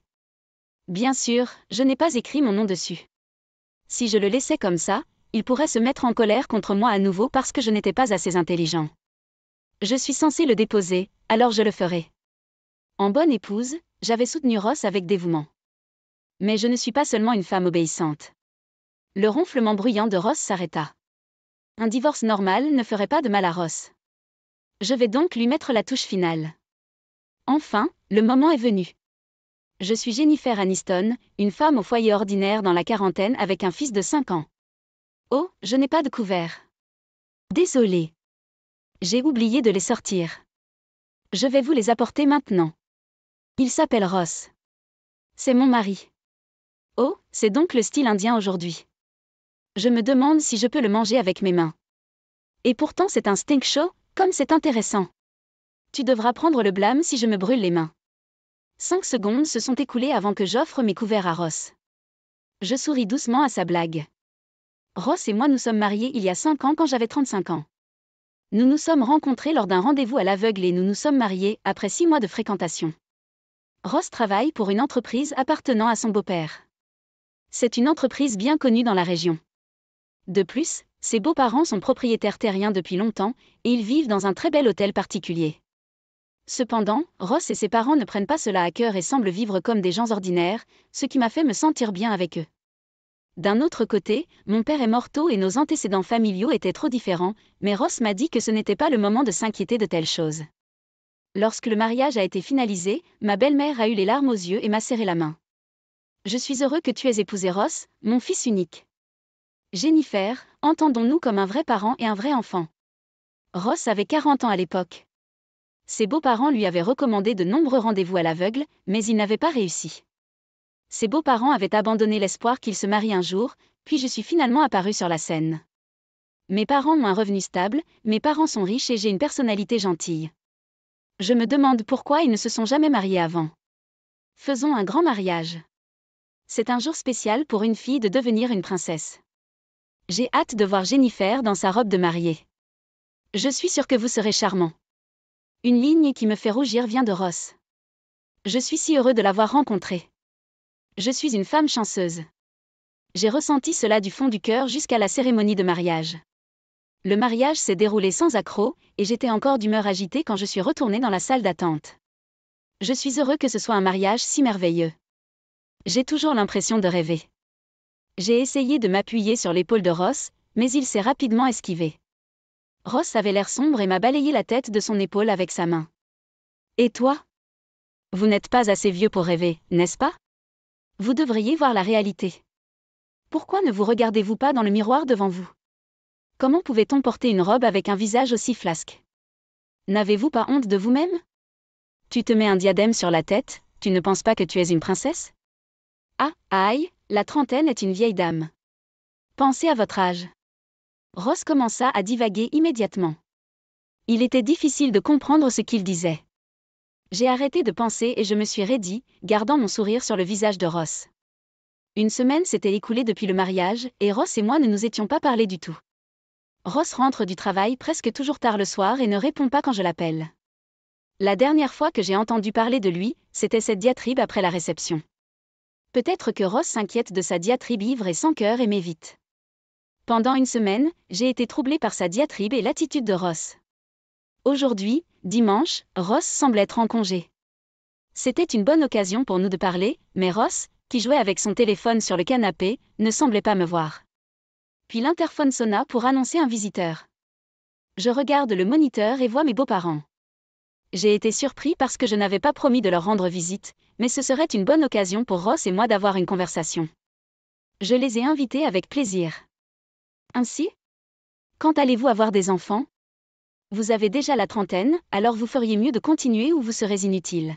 [SPEAKER 1] Bien sûr, je n'ai pas écrit mon nom dessus. Si je le laissais comme ça, il pourrait se mettre en colère contre moi à nouveau parce que je n'étais pas assez intelligent. Je suis censée le déposer, alors je le ferai. En bonne épouse, j'avais soutenu Ross avec dévouement. Mais je ne suis pas seulement une femme obéissante. Le ronflement bruyant de Ross s'arrêta. Un divorce normal ne ferait pas de mal à Ross. Je vais donc lui mettre la touche finale. Enfin, le moment est venu. Je suis Jennifer Aniston, une femme au foyer ordinaire dans la quarantaine avec un fils de 5 ans. Oh, je n'ai pas de couvert. Désolée. J'ai oublié de les sortir. Je vais vous les apporter maintenant. Il s'appelle Ross. C'est mon mari. Oh, c'est donc le style indien aujourd'hui. Je me demande si je peux le manger avec mes mains. Et pourtant c'est un stink show, comme c'est intéressant. Tu devras prendre le blâme si je me brûle les mains. 5 secondes se sont écoulées avant que j'offre mes couverts à Ross. Je souris doucement à sa blague. Ross et moi nous sommes mariés il y a 5 ans quand j'avais 35 ans. Nous nous sommes rencontrés lors d'un rendez-vous à l'aveugle et nous nous sommes mariés après 6 mois de fréquentation. Ross travaille pour une entreprise appartenant à son beau-père. C'est une entreprise bien connue dans la région. De plus, ses beaux-parents sont propriétaires terriens depuis longtemps, et ils vivent dans un très bel hôtel particulier. Cependant, Ross et ses parents ne prennent pas cela à cœur et semblent vivre comme des gens ordinaires, ce qui m'a fait me sentir bien avec eux. D'un autre côté, mon père est mort tôt et nos antécédents familiaux étaient trop différents, mais Ross m'a dit que ce n'était pas le moment de s'inquiéter de telles choses. Lorsque le mariage a été finalisé, ma belle-mère a eu les larmes aux yeux et m'a serré la main. Je suis heureux que tu aies épousé Ross, mon fils unique. Jennifer, entendons-nous comme un vrai parent et un vrai enfant. Ross avait 40 ans à l'époque. Ses beaux-parents lui avaient recommandé de nombreux rendez-vous à l'aveugle, mais il n'avait pas réussi. Ses beaux-parents avaient abandonné l'espoir qu'il se marie un jour, puis je suis finalement apparue sur la scène. Mes parents ont un revenu stable, mes parents sont riches et j'ai une personnalité gentille. Je me demande pourquoi ils ne se sont jamais mariés avant. Faisons un grand mariage. C'est un jour spécial pour une fille de devenir une princesse. J'ai hâte de voir Jennifer dans sa robe de mariée. Je suis sûre que vous serez charmant. Une ligne qui me fait rougir vient de Ross. Je suis si heureux de l'avoir rencontré. Je suis une femme chanceuse. J'ai ressenti cela du fond du cœur jusqu'à la cérémonie de mariage. Le mariage s'est déroulé sans accroc, et j'étais encore d'humeur agitée quand je suis retournée dans la salle d'attente. Je suis heureux que ce soit un mariage si merveilleux. J'ai toujours l'impression de rêver. J'ai essayé de m'appuyer sur l'épaule de Ross, mais il s'est rapidement esquivé. Ross avait l'air sombre et m'a balayé la tête de son épaule avec sa main. Et toi? Vous n'êtes pas assez vieux pour rêver, n'est-ce pas? Vous devriez voir la réalité. Pourquoi ne vous regardez-vous pas dans le miroir devant vous? Comment pouvait-on porter une robe avec un visage aussi flasque? N'avez-vous pas honte de vous-même? Tu te mets un diadème sur la tête, tu ne penses pas que tu es une princesse? Ah, aïe, la trentaine est une vieille dame. Pensez à votre âge. Ross commença à divaguer immédiatement. Il était difficile de comprendre ce qu'il disait. J'ai arrêté de penser et je me suis raidie, gardant mon sourire sur le visage de Ross. Une semaine s'était écoulée depuis le mariage, et Ross et moi ne nous étions pas parlé du tout. Ross rentre du travail presque toujours tard le soir et ne répond pas quand je l'appelle. La dernière fois que j'ai entendu parler de lui, c'était cette diatribe après la réception. Peut-être que Ross s'inquiète de sa diatribe ivre et sans cœur et m'évite. Pendant une semaine, j'ai été troublée par sa diatribe et l'attitude de Ross. Aujourd'hui, dimanche, Ross semble être en congé. C'était une bonne occasion pour nous de parler, mais Ross, qui jouait avec son téléphone sur le canapé, ne semblait pas me voir. Puis l'interphone sonna pour annoncer un visiteur. Je regarde le moniteur et vois mes beaux-parents. J'ai été surpris parce que je n'avais pas promis de leur rendre visite, mais ce serait une bonne occasion pour Ross et moi d'avoir une conversation. Je les ai invités avec plaisir. Ainsi? Quand allez-vous avoir des enfants? Vous avez déjà la trentaine, alors vous feriez mieux de continuer ou vous serez inutile.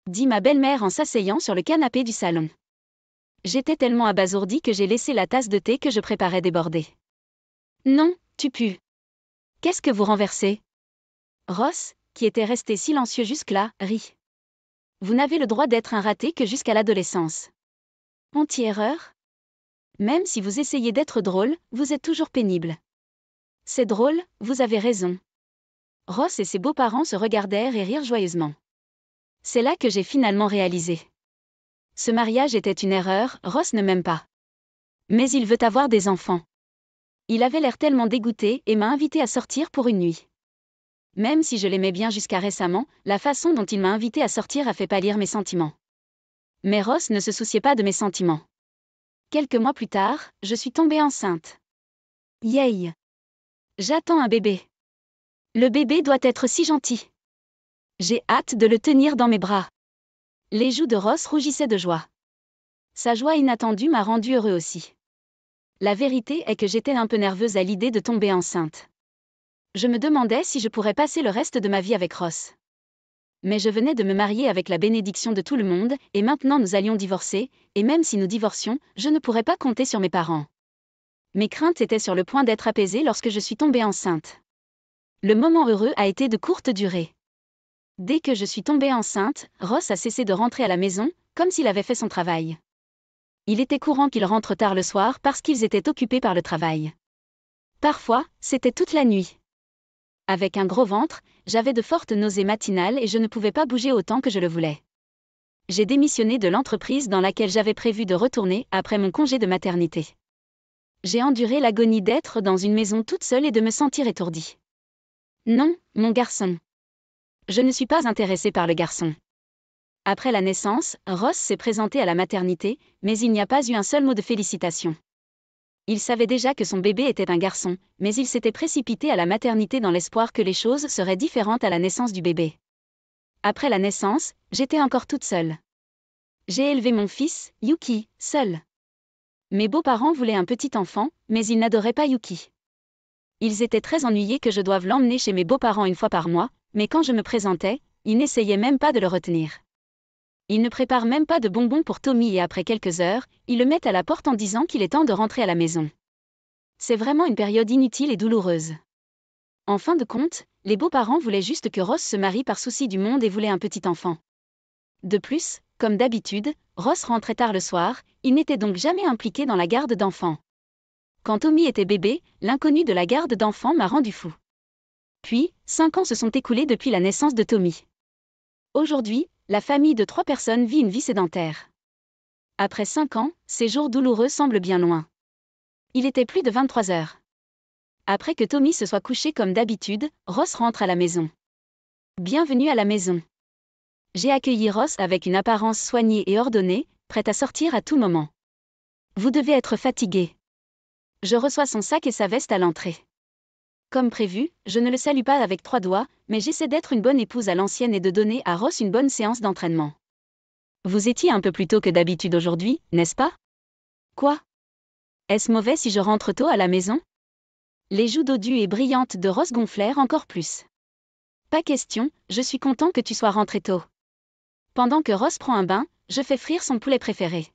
[SPEAKER 1] Dit ma belle-mère en s'asseyant sur le canapé du salon. J'étais tellement abasourdie que j'ai laissé la tasse de thé que je préparais déborder. Non, tu pues. Qu'est-ce que vous renversez? Ross, qui était resté silencieux jusque-là, rit. Vous n'avez le droit d'être un raté que jusqu'à l'adolescence. Anti-erreur? Même si vous essayez d'être drôle, vous êtes toujours pénible. C'est drôle, vous avez raison. Ross et ses beaux-parents se regardèrent et rirent joyeusement. C'est là que j'ai finalement réalisé. Ce mariage était une erreur, Ross ne m'aime pas. Mais il veut avoir des enfants. Il avait l'air tellement dégoûté et m'a invité à sortir pour une nuit. Même si je l'aimais bien jusqu'à récemment, la façon dont il m'a invité à sortir a fait pâlir mes sentiments. Mais Ross ne se souciait pas de mes sentiments. Quelques mois plus tard, je suis tombée enceinte. Yay! J'attends un bébé. Le bébé doit être si gentil. J'ai hâte de le tenir dans mes bras. Les joues de Ross rougissaient de joie. Sa joie inattendue m'a rendu heureux aussi. La vérité est que j'étais un peu nerveuse à l'idée de tomber enceinte. Je me demandais si je pourrais passer le reste de ma vie avec Ross. Mais je venais de me marier avec la bénédiction de tout le monde, et maintenant nous allions divorcer, et même si nous divorcions, je ne pourrais pas compter sur mes parents. Mes craintes étaient sur le point d'être apaisées lorsque je suis tombée enceinte. Le moment heureux a été de courte durée. Dès que je suis tombée enceinte, Ross a cessé de rentrer à la maison, comme s'il avait fait son travail. Il était courant qu'il rentre tard le soir parce qu'ils étaient occupés par le travail. Parfois, c'était toute la nuit. Avec un gros ventre, j'avais de fortes nausées matinales et je ne pouvais pas bouger autant que je le voulais. J'ai démissionné de l'entreprise dans laquelle j'avais prévu de retourner après mon congé de maternité. J'ai enduré l'agonie d'être dans une maison toute seule et de me sentir étourdie. Non, mon garçon. Je ne suis pas intéressée par le garçon. Après la naissance, Ross s'est présenté à la maternité, mais il n'y a pas eu un seul mot de félicitation. Il savait déjà que son bébé était un garçon, mais il s'était précipité à la maternité dans l'espoir que les choses seraient différentes à la naissance du bébé. Après la naissance, j'étais encore toute seule. J'ai élevé mon fils, Yuki, seule. Mes beaux-parents voulaient un petit enfant, mais ils n'adoraient pas Yuki. Ils étaient très ennuyés que je doive l'emmener chez mes beaux-parents une fois par mois, mais quand je me présentais, ils n'essayaient même pas de le retenir. Ils ne préparent même pas de bonbons pour Tommy et après quelques heures, ils le mettent à la porte en disant qu'il est temps de rentrer à la maison. C'est vraiment une période inutile et douloureuse. En fin de compte, les beaux-parents voulaient juste que Ross se marie par souci du monde et voulaient un petit enfant. De plus, comme d'habitude, Ross rentrait tard le soir, il n'était donc jamais impliqué dans la garde d'enfants. Quand Tommy était bébé, l'inconnu de la garde d'enfants m'a rendu fou. Puis, 5 ans se sont écoulés depuis la naissance de Tommy. Aujourd'hui, la famille de 3 personnes vit une vie sédentaire. Après 5 ans, ces jours douloureux semblent bien loin. Il était plus de 23 heures. Après que Tommy se soit couché comme d'habitude, Ross rentre à la maison. Bienvenue à la maison. J'ai accueilli Ross avec une apparence soignée et ordonnée, prête à sortir à tout moment. Vous devez être fatigué. Je reçois son sac et sa veste à l'entrée. Comme prévu, je ne le salue pas avec 3 doigts, mais j'essaie d'être une bonne épouse à l'ancienne et de donner à Ross une bonne séance d'entraînement. Vous étiez un peu plus tôt que d'habitude aujourd'hui, n'est-ce pas? Quoi? Est-ce mauvais si je rentre tôt à la maison? Les joues dodues et brillantes de Ross gonflèrent encore plus. Pas question, je suis content que tu sois rentré tôt. Pendant que Ross prend un bain, je fais frire son poulet préféré.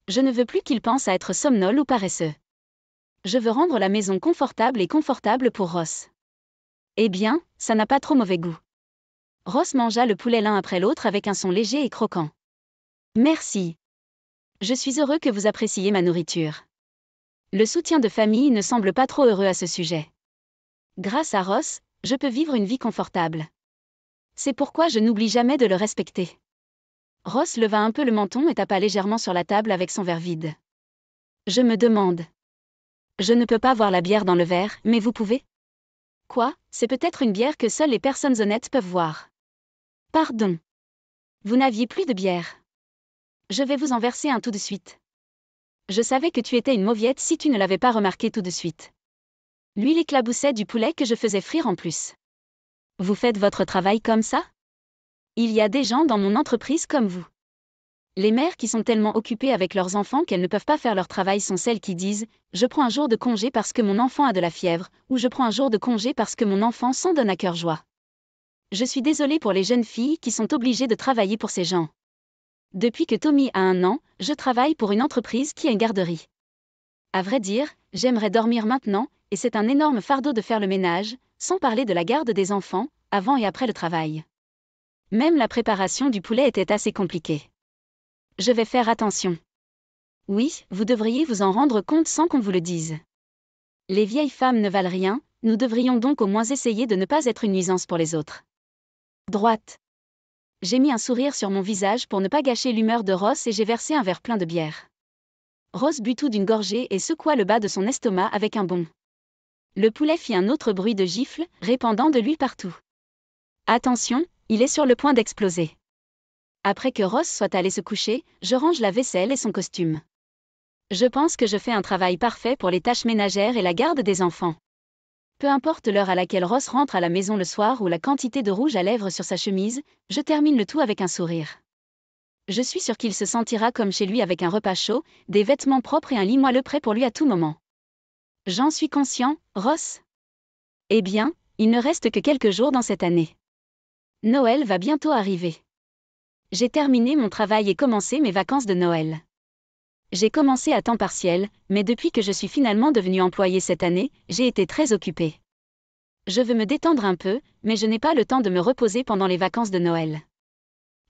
[SPEAKER 1] Je ne veux plus qu'il pense à être somnole ou paresseux. Je veux rendre la maison confortable pour Ross. Eh bien, ça n'a pas trop mauvais goût. Ross mangea le poulet l'un après l'autre avec un son léger et croquant. Merci. Je suis heureux que vous appréciiez ma nourriture. Le soutien de famille ne semble pas trop heureux à ce sujet. Grâce à Ross, je peux vivre une vie confortable. C'est pourquoi je n'oublie jamais de le respecter. Ross leva un peu le menton et tapa légèrement sur la table avec son verre vide. Je me demande. Je ne peux pas voir la bière dans le verre, mais vous pouvez? Quoi, c'est peut-être une bière que seules les personnes honnêtes peuvent voir. Pardon. Vous n'aviez plus de bière. Je vais vous en verser un tout de suite. Je savais que tu étais une mauviette si tu ne l'avais pas remarqué tout de suite. L'huile éclaboussait du poulet que je faisais frire en plus. Vous faites votre travail comme ça? Il y a des gens dans mon entreprise comme vous. Les mères qui sont tellement occupées avec leurs enfants qu'elles ne peuvent pas faire leur travail sont celles qui disent « Je prends un jour de congé parce que mon enfant a de la fièvre » ou « Je prends un jour de congé parce que mon enfant s'en donne à cœur joie ». Je suis désolée pour les jeunes filles qui sont obligées de travailler pour ces gens. Depuis que Tommy a 1 an, je travaille pour une entreprise qui a une garderie. À vrai dire, j'aimerais dormir maintenant, et c'est un énorme fardeau de faire le ménage, sans parler de la garde des enfants, avant et après le travail. Même la préparation du poulet était assez compliquée. Je vais faire attention. Oui, vous devriez vous en rendre compte sans qu'on vous le dise. Les vieilles femmes ne valent rien, nous devrions donc au moins essayer de ne pas être une nuisance pour les autres. Droite. J'ai mis un sourire sur mon visage pour ne pas gâcher l'humeur de Ross et j'ai versé un verre plein de bière. Ross but tout d'une gorgée et secoua le bas de son estomac avec un bond. Le poulet fit un autre bruit de gifle, répandant de l'huile partout. Attention, il est sur le point d'exploser. Après que Ross soit allé se coucher, je range la vaisselle et son costume. Je pense que je fais un travail parfait pour les tâches ménagères et la garde des enfants. Peu importe l'heure à laquelle Ross rentre à la maison le soir ou la quantité de rouge à lèvres sur sa chemise, je termine le tout avec un sourire. Je suis sûre qu'il se sentira comme chez lui avec un repas chaud, des vêtements propres et un lit moelleux prêt pour lui à tout moment. J'en suis conscient, Ross? Eh bien, il ne reste que quelques jours dans cette année. Noël va bientôt arriver. J'ai terminé mon travail et commencé mes vacances de Noël. J'ai commencé à temps partiel, mais depuis que je suis finalement devenue employée cette année, j'ai été très occupée. Je veux me détendre un peu, mais je n'ai pas le temps de me reposer pendant les vacances de Noël.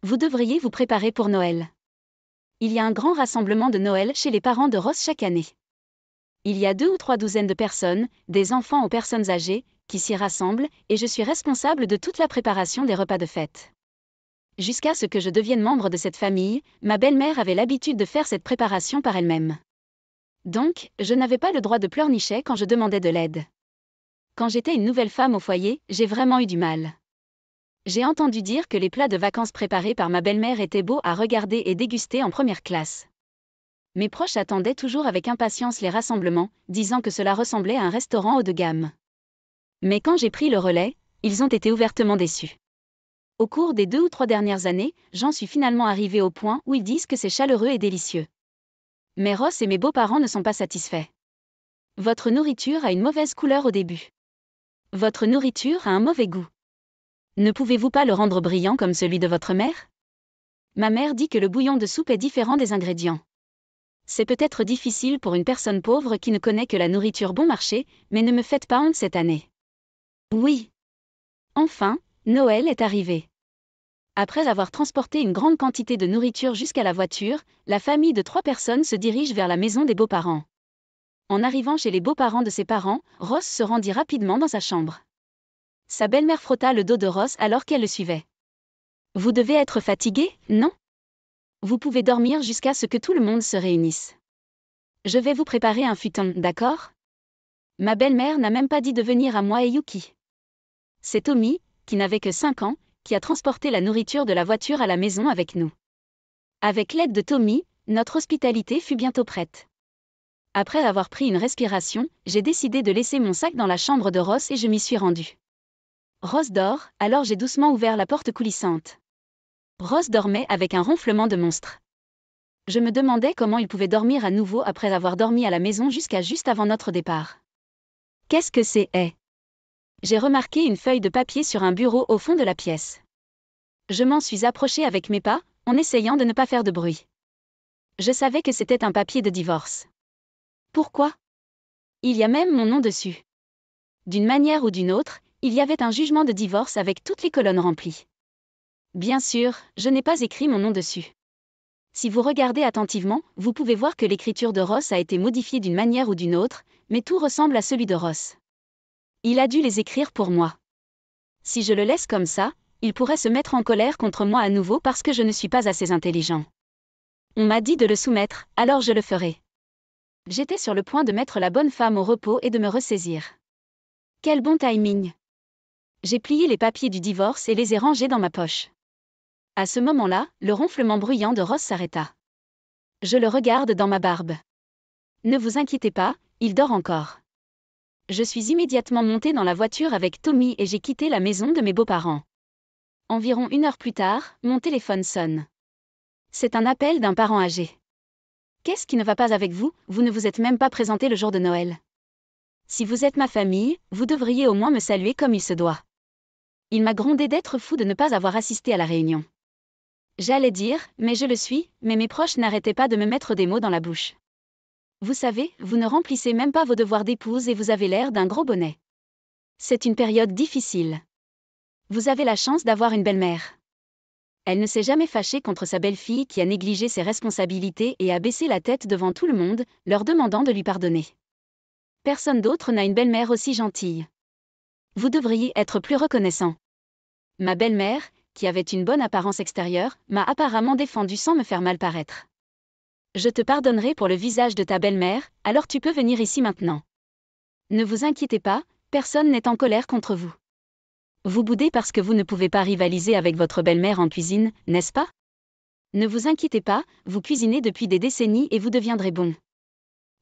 [SPEAKER 1] Vous devriez vous préparer pour Noël. Il y a un grand rassemblement de Noël chez les parents de Ross chaque année. Il y a 2 ou 3 douzaines de personnes, des enfants aux personnes âgées, qui s'y rassemblent, et je suis responsable de toute la préparation des repas de fête. Jusqu'à ce que je devienne membre de cette famille, ma belle-mère avait l'habitude de faire cette préparation par elle-même. Donc, je n'avais pas le droit de pleurnicher quand je demandais de l'aide. Quand j'étais une nouvelle femme au foyer, j'ai vraiment eu du mal. J'ai entendu dire que les plats de vacances préparés par ma belle-mère étaient beaux à regarder et déguster en première classe. Mes proches attendaient toujours avec impatience les rassemblements, disant que cela ressemblait à un restaurant haut de gamme. Mais quand j'ai pris le relais, ils ont été ouvertement déçus. Au cours des 2 ou 3 dernières années, j'en suis finalement arrivée au point où ils disent que c'est chaleureux et délicieux. Mais Ross et mes beaux-parents ne sont pas satisfaits. Votre nourriture a une mauvaise couleur au début. Votre nourriture a un mauvais goût. Ne pouvez-vous pas le rendre brillant comme celui de votre mère? Ma mère dit que le bouillon de soupe est différent des ingrédients. C'est peut-être difficile pour une personne pauvre qui ne connaît que la nourriture bon marché, mais ne me faites pas honte cette année. Oui. Enfin, Noël est arrivé. Après avoir transporté une grande quantité de nourriture jusqu'à la voiture, la famille de 3 personnes se dirige vers la maison des beaux-parents. En arrivant chez les beaux-parents de ses parents, Ross se rendit rapidement dans sa chambre. Sa belle-mère frotta le dos de Ross alors qu'elle le suivait. « Vous devez être fatigué, non ? Vous pouvez dormir jusqu'à ce que tout le monde se réunisse. Je vais vous préparer un futon, d'accord ? Ma belle-mère n'a même pas dit de venir à moi et Yuki. C'est Tommy, qui n'avait que 5 ans, qui a transporté la nourriture de la voiture à la maison avec nous. Avec l'aide de Tommy, notre hospitalité fut bientôt prête. Après avoir pris une respiration, j'ai décidé de laisser mon sac dans la chambre de Ross et je m'y suis rendue. Ross dort, alors j'ai doucement ouvert la porte coulissante. Ross dormait avec un ronflement de monstre. Je me demandais comment il pouvait dormir à nouveau après avoir dormi à la maison jusqu'à juste avant notre départ. Qu'est-ce que c'est ? J'ai remarqué une feuille de papier sur un bureau au fond de la pièce. Je m'en suis approchée avec mes pas, en essayant de ne pas faire de bruit. Je savais que c'était un papier de divorce. Pourquoi ? Il y a même mon nom dessus. D'une manière ou d'une autre, il y avait un jugement de divorce avec toutes les colonnes remplies. Bien sûr, je n'ai pas écrit mon nom dessus. Si vous regardez attentivement, vous pouvez voir que l'écriture de Ross a été modifiée d'une manière ou d'une autre, mais tout ressemble à celui de Ross. Il a dû les écrire pour moi. Si je le laisse comme ça, il pourrait se mettre en colère contre moi à nouveau parce que je ne suis pas assez intelligent. On m'a dit de le soumettre, alors je le ferai. J'étais sur le point de mettre la bonne femme au repos et de me ressaisir. Quel bon timing! J'ai plié les papiers du divorce et les ai rangés dans ma poche. À ce moment-là, le ronflement bruyant de Ross s'arrêta. Je le regarde dans ma barbe. Ne vous inquiétez pas, il dort encore. Je suis immédiatement montée dans la voiture avec Tommy et j'ai quitté la maison de mes beaux-parents. Environ 1 heure plus tard, mon téléphone sonne. C'est un appel d'un parent âgé. Qu'est-ce qui ne va pas avec vous ? Vous ne vous êtes même pas présenté le jour de Noël. Si vous êtes ma famille, vous devriez au moins me saluer comme il se doit. Il m'a grondé d'être fou de ne pas avoir assisté à la réunion. J'allais dire, mais je le suis, mais mes proches n'arrêtaient pas de me mettre des mots dans la bouche. Vous savez, vous ne remplissez même pas vos devoirs d'épouse et vous avez l'air d'un gros bonnet. C'est une période difficile. Vous avez la chance d'avoir une belle-mère. Elle ne s'est jamais fâchée contre sa belle-fille qui a négligé ses responsabilités et a baissé la tête devant tout le monde, leur demandant de lui pardonner. Personne d'autre n'a une belle-mère aussi gentille. Vous devriez être plus reconnaissant. Ma belle-mère, qui avait une bonne apparence extérieure, m'a apparemment défendu sans me faire mal paraître. Je te pardonnerai pour le visage de ta belle-mère, alors tu peux venir ici maintenant. Ne vous inquiétez pas, personne n'est en colère contre vous. Vous boudez parce que vous ne pouvez pas rivaliser avec votre belle-mère en cuisine, n'est-ce pas ? Ne vous inquiétez pas, vous cuisinez depuis des décennies et vous deviendrez bon.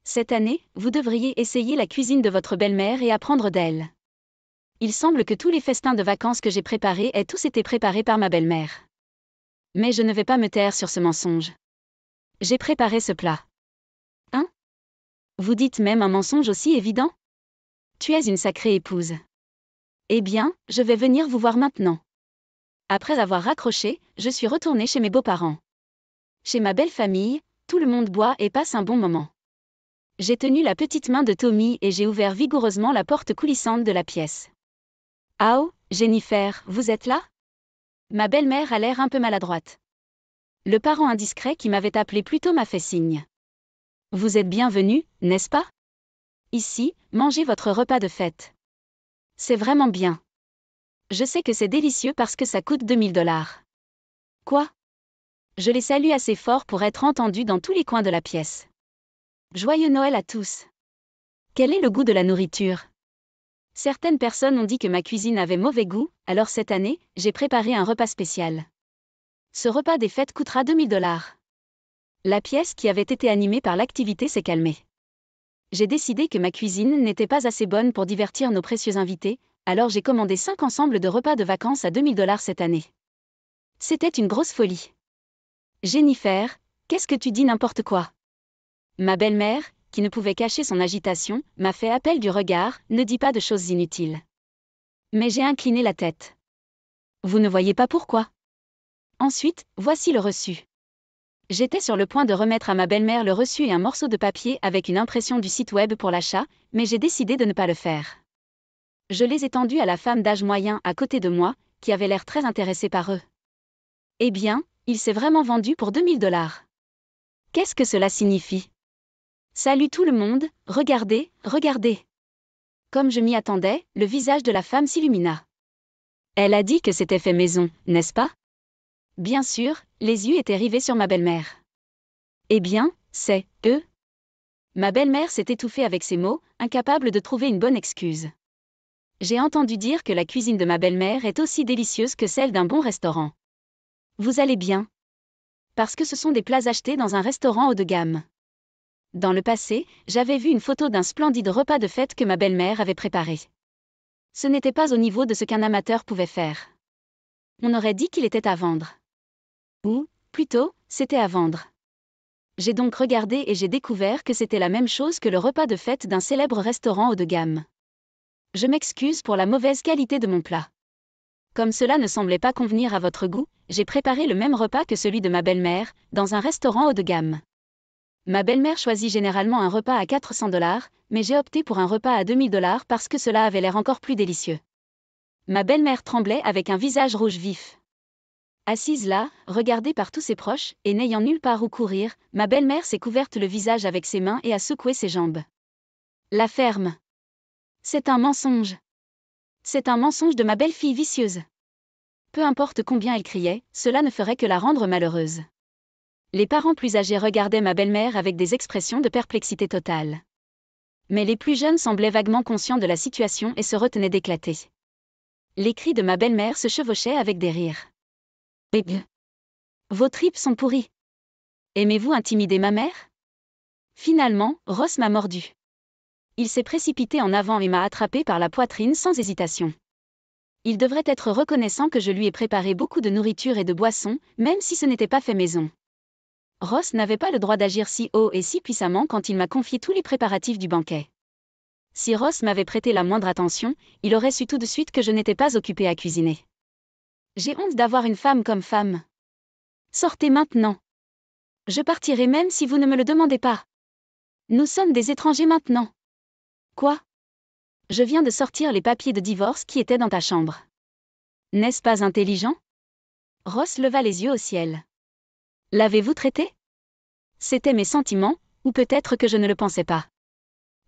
[SPEAKER 1] Cette année, vous devriez essayer la cuisine de votre belle-mère et apprendre d'elle. Il semble que tous les festins de vacances que j'ai préparés aient tous été préparés par ma belle-mère. Mais je ne vais pas me taire sur ce mensonge. J'ai préparé ce plat. Hein ? Vous dites même un mensonge aussi évident ? Tu es une sacrée épouse. Eh bien, je vais venir vous voir maintenant. Après avoir raccroché, je suis retournée chez mes beaux-parents. Chez ma belle famille, tout le monde boit et passe un bon moment. J'ai tenu la petite main de Tommy et j'ai ouvert vigoureusement la porte coulissante de la pièce. Ah oh, Jennifer, vous êtes là ? Ma belle-mère a l'air un peu maladroite. Le parent indiscret qui m'avait appelé plus tôt m'a fait signe. Vous êtes bienvenue, n'est-ce pas ? Ici, mangez votre repas de fête. C'est vraiment bien. Je sais que c'est délicieux parce que ça coûte 2000 $. Quoi ? Je les salue assez fort pour être entendu dans tous les coins de la pièce. Joyeux Noël à tous. Quel est le goût de la nourriture ? Certaines personnes ont dit que ma cuisine avait mauvais goût, alors cette année, j'ai préparé un repas spécial. Ce repas des fêtes coûtera 2000 $. La pièce qui avait été animée par l'activité s'est calmée. J'ai décidé que ma cuisine n'était pas assez bonne pour divertir nos précieux invités, alors j'ai commandé 5 ensembles de repas de vacances à 2000 $ cette année. C'était une grosse folie. Jennifer, qu'est-ce que tu dis n'importe quoi ? Ma belle-mère, qui ne pouvait cacher son agitation, m'a fait appel du regard, ne dis pas de choses inutiles. Mais j'ai incliné la tête. Vous ne voyez pas pourquoi ? Ensuite, voici le reçu. J'étais sur le point de remettre à ma belle-mère le reçu et un morceau de papier avec une impression du site web pour l'achat, mais j'ai décidé de ne pas le faire. Je les ai tendus à la femme d'âge moyen à côté de moi, qui avait l'air très intéressée par eux. Eh bien, il s'est vraiment vendu pour 2000 $. Qu'est-ce que cela signifie? Salut tout le monde, regardez, regardez. Comme je m'y attendais, le visage de la femme s'illumina. Elle a dit que c'était fait maison, n'est-ce pas? Bien sûr, les yeux étaient rivés sur ma belle-mère. Eh bien, c'est eux. Ma belle-mère s'est étouffée avec ces mots, incapable de trouver une bonne excuse. J'ai entendu dire que la cuisine de ma belle-mère est aussi délicieuse que celle d'un bon restaurant. Vous allez bien? Parce que ce sont des plats achetés dans un restaurant haut de gamme. Dans le passé, j'avais vu une photo d'un splendide repas de fête que ma belle-mère avait préparé. Ce n'était pas au niveau de ce qu'un amateur pouvait faire. On aurait dit qu'il était à vendre. Ou, plutôt, c'était à vendre. J'ai donc regardé et j'ai découvert que c'était la même chose que le repas de fête d'un célèbre restaurant haut de gamme. Je m'excuse pour la mauvaise qualité de mon plat. Comme cela ne semblait pas convenir à votre goût, j'ai préparé le même repas que celui de ma belle-mère, dans un restaurant haut de gamme. Ma belle-mère choisit généralement un repas à 400 $, mais j'ai opté pour un repas à 2000 $ parce que cela avait l'air encore plus délicieux. Ma belle-mère tremblait avec un visage rouge vif. Assise là, regardée par tous ses proches, et n'ayant nulle part où courir, ma belle-mère s'est couverte le visage avec ses mains et a secoué ses jambes. La ferme. C'est un mensonge. C'est un mensonge de ma belle-fille vicieuse. Peu importe combien elle criait, cela ne ferait que la rendre malheureuse. Les parents plus âgés regardaient ma belle-mère avec des expressions de perplexité totale. Mais les plus jeunes semblaient vaguement conscients de la situation et se retenaient d'éclater. Les cris de ma belle-mère se chevauchaient avec des rires. Vos tripes sont pourries. Aimez-vous intimider ma mère? Finalement, Ross m'a mordu. Il s'est précipité en avant et m'a attrapé par la poitrine sans hésitation. Il devrait être reconnaissant que je lui ai préparé beaucoup de nourriture et de boissons, même si ce n'était pas fait maison. Ross n'avait pas le droit d'agir si haut et si puissamment quand il m'a confié tous les préparatifs du banquet. Si Ross m'avait prêté la moindre attention, il aurait su tout de suite que je n'étais pas occupée à cuisiner. J'ai honte d'avoir une femme comme femme. Sortez maintenant. Je partirai même si vous ne me le demandez pas. Nous sommes des étrangers maintenant. Quoi? Je viens de sortir les papiers de divorce qui étaient dans ta chambre. N'est-ce pas intelligent? Ross leva les yeux au ciel. L'avez-vous traité? C'étaient mes sentiments, ou peut-être que je ne le pensais pas.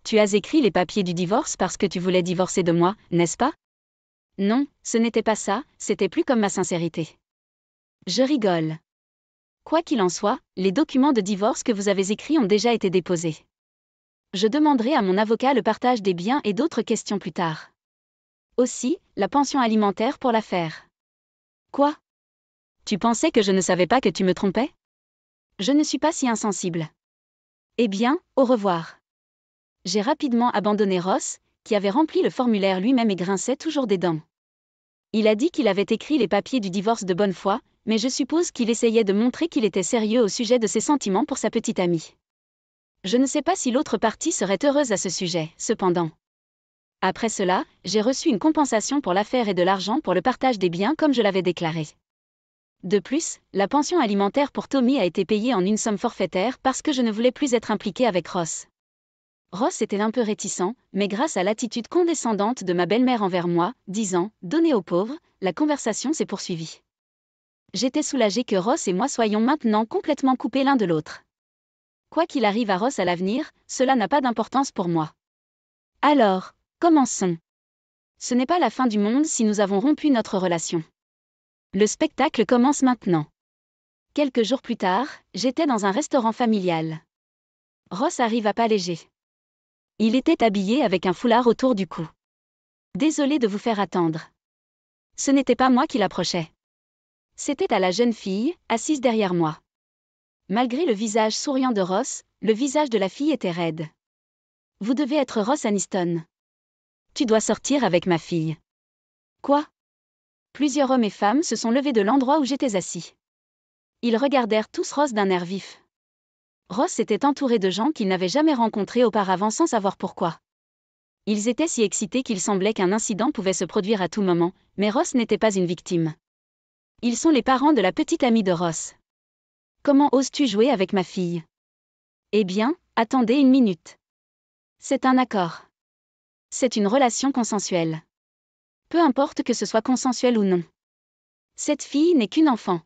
[SPEAKER 1] Tu as écrit les papiers du divorce parce que tu voulais divorcer de moi, n'est-ce pas? Non, ce n'était pas ça, c'était plus comme ma sincérité. Je rigole. Quoi qu'il en soit, les documents de divorce que vous avez écrits ont déjà été déposés. Je demanderai à mon avocat le partage des biens et d'autres questions plus tard. Aussi, la pension alimentaire pour l'affaire. Quoi? Tu pensais que je ne savais pas que tu me trompais? Je ne suis pas si insensible. Eh bien, au revoir. J'ai rapidement abandonné Ross, qui avait rempli le formulaire lui-même et grinçait toujours des dents. Il a dit qu'il avait écrit les papiers du divorce de bonne foi, mais je suppose qu'il essayait de montrer qu'il était sérieux au sujet de ses sentiments pour sa petite amie. Je ne sais pas si l'autre partie serait heureuse à ce sujet, cependant. Après cela, j'ai reçu une compensation pour l'affaire et de l'argent pour le partage des biens comme je l'avais déclaré. De plus, la pension alimentaire pour Tommy a été payée en une somme forfaitaire parce que je ne voulais plus être impliquée avec Ross. Ross était un peu réticent, mais grâce à l'attitude condescendante de ma belle-mère envers moi, disant « donnez aux pauvres », la conversation s'est poursuivie. J'étais soulagée que Ross et moi soyons maintenant complètement coupés l'un de l'autre. Quoi qu'il arrive à Ross à l'avenir, cela n'a pas d'importance pour moi. Alors, commençons. Ce n'est pas la fin du monde si nous avons rompu notre relation. Le spectacle commence maintenant. Quelques jours plus tard, j'étais dans un restaurant familial. Ross arrive à pas léger. Il était habillé avec un foulard autour du cou. Désolé de vous faire attendre. Ce n'était pas moi qui l'approchais. C'était à la jeune fille, assise derrière moi. Malgré le visage souriant de Ross, le visage de la fille était raide. Vous devez être Ross Aniston. Tu dois sortir avec ma fille. Quoi? Plusieurs hommes et femmes se sont levés de l'endroit où j'étais assis. Ils regardèrent tous Ross d'un air vif. Ross était entouré de gens qu'il n'avait jamais rencontrés auparavant sans savoir pourquoi. Ils étaient si excités qu'il semblait qu'un incident pouvait se produire à tout moment, mais Ross n'était pas une victime. Ils sont les parents de la petite amie de Ross. Comment oses-tu jouer avec ma fille? Eh bien, attendez une minute. C'est un accord. C'est une relation consensuelle. Peu importe que ce soit consensuel ou non. Cette fille n'est qu'une enfant.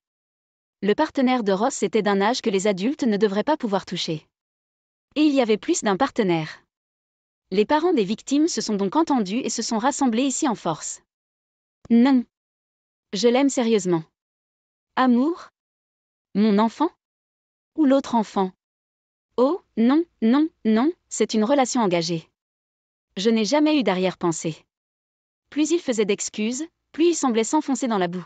[SPEAKER 1] Le partenaire de Ross était d'un âge que les adultes ne devraient pas pouvoir toucher. Et il y avait plus d'un partenaire. Les parents des victimes se sont donc entendus et se sont rassemblés ici en force. Non. Je l'aime sérieusement. Amour? Mon enfant? Ou l'autre enfant? Oh, non, non, non, c'est une relation engagée. Je n'ai jamais eu d'arrière-pensée. Plus il faisait d'excuses, plus il semblait s'enfoncer dans la boue.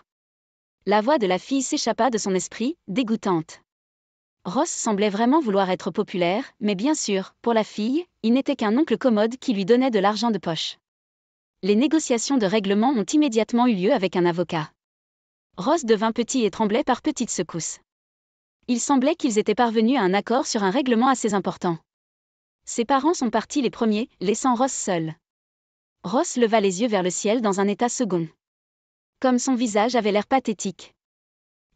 [SPEAKER 1] La voix de la fille s'échappa de son esprit, dégoûtante. Ross semblait vraiment vouloir être populaire, mais bien sûr, pour la fille, il n'était qu'un oncle commode qui lui donnait de l'argent de poche. Les négociations de règlement ont immédiatement eu lieu avec un avocat. Ross devint petit et tremblait par petites secousses. Il semblait qu'ils étaient parvenus à un accord sur un règlement assez important. Ses parents sont partis les premiers, laissant Ross seul. Ross leva les yeux vers le ciel dans un état second. Comme son visage avait l'air pathétique.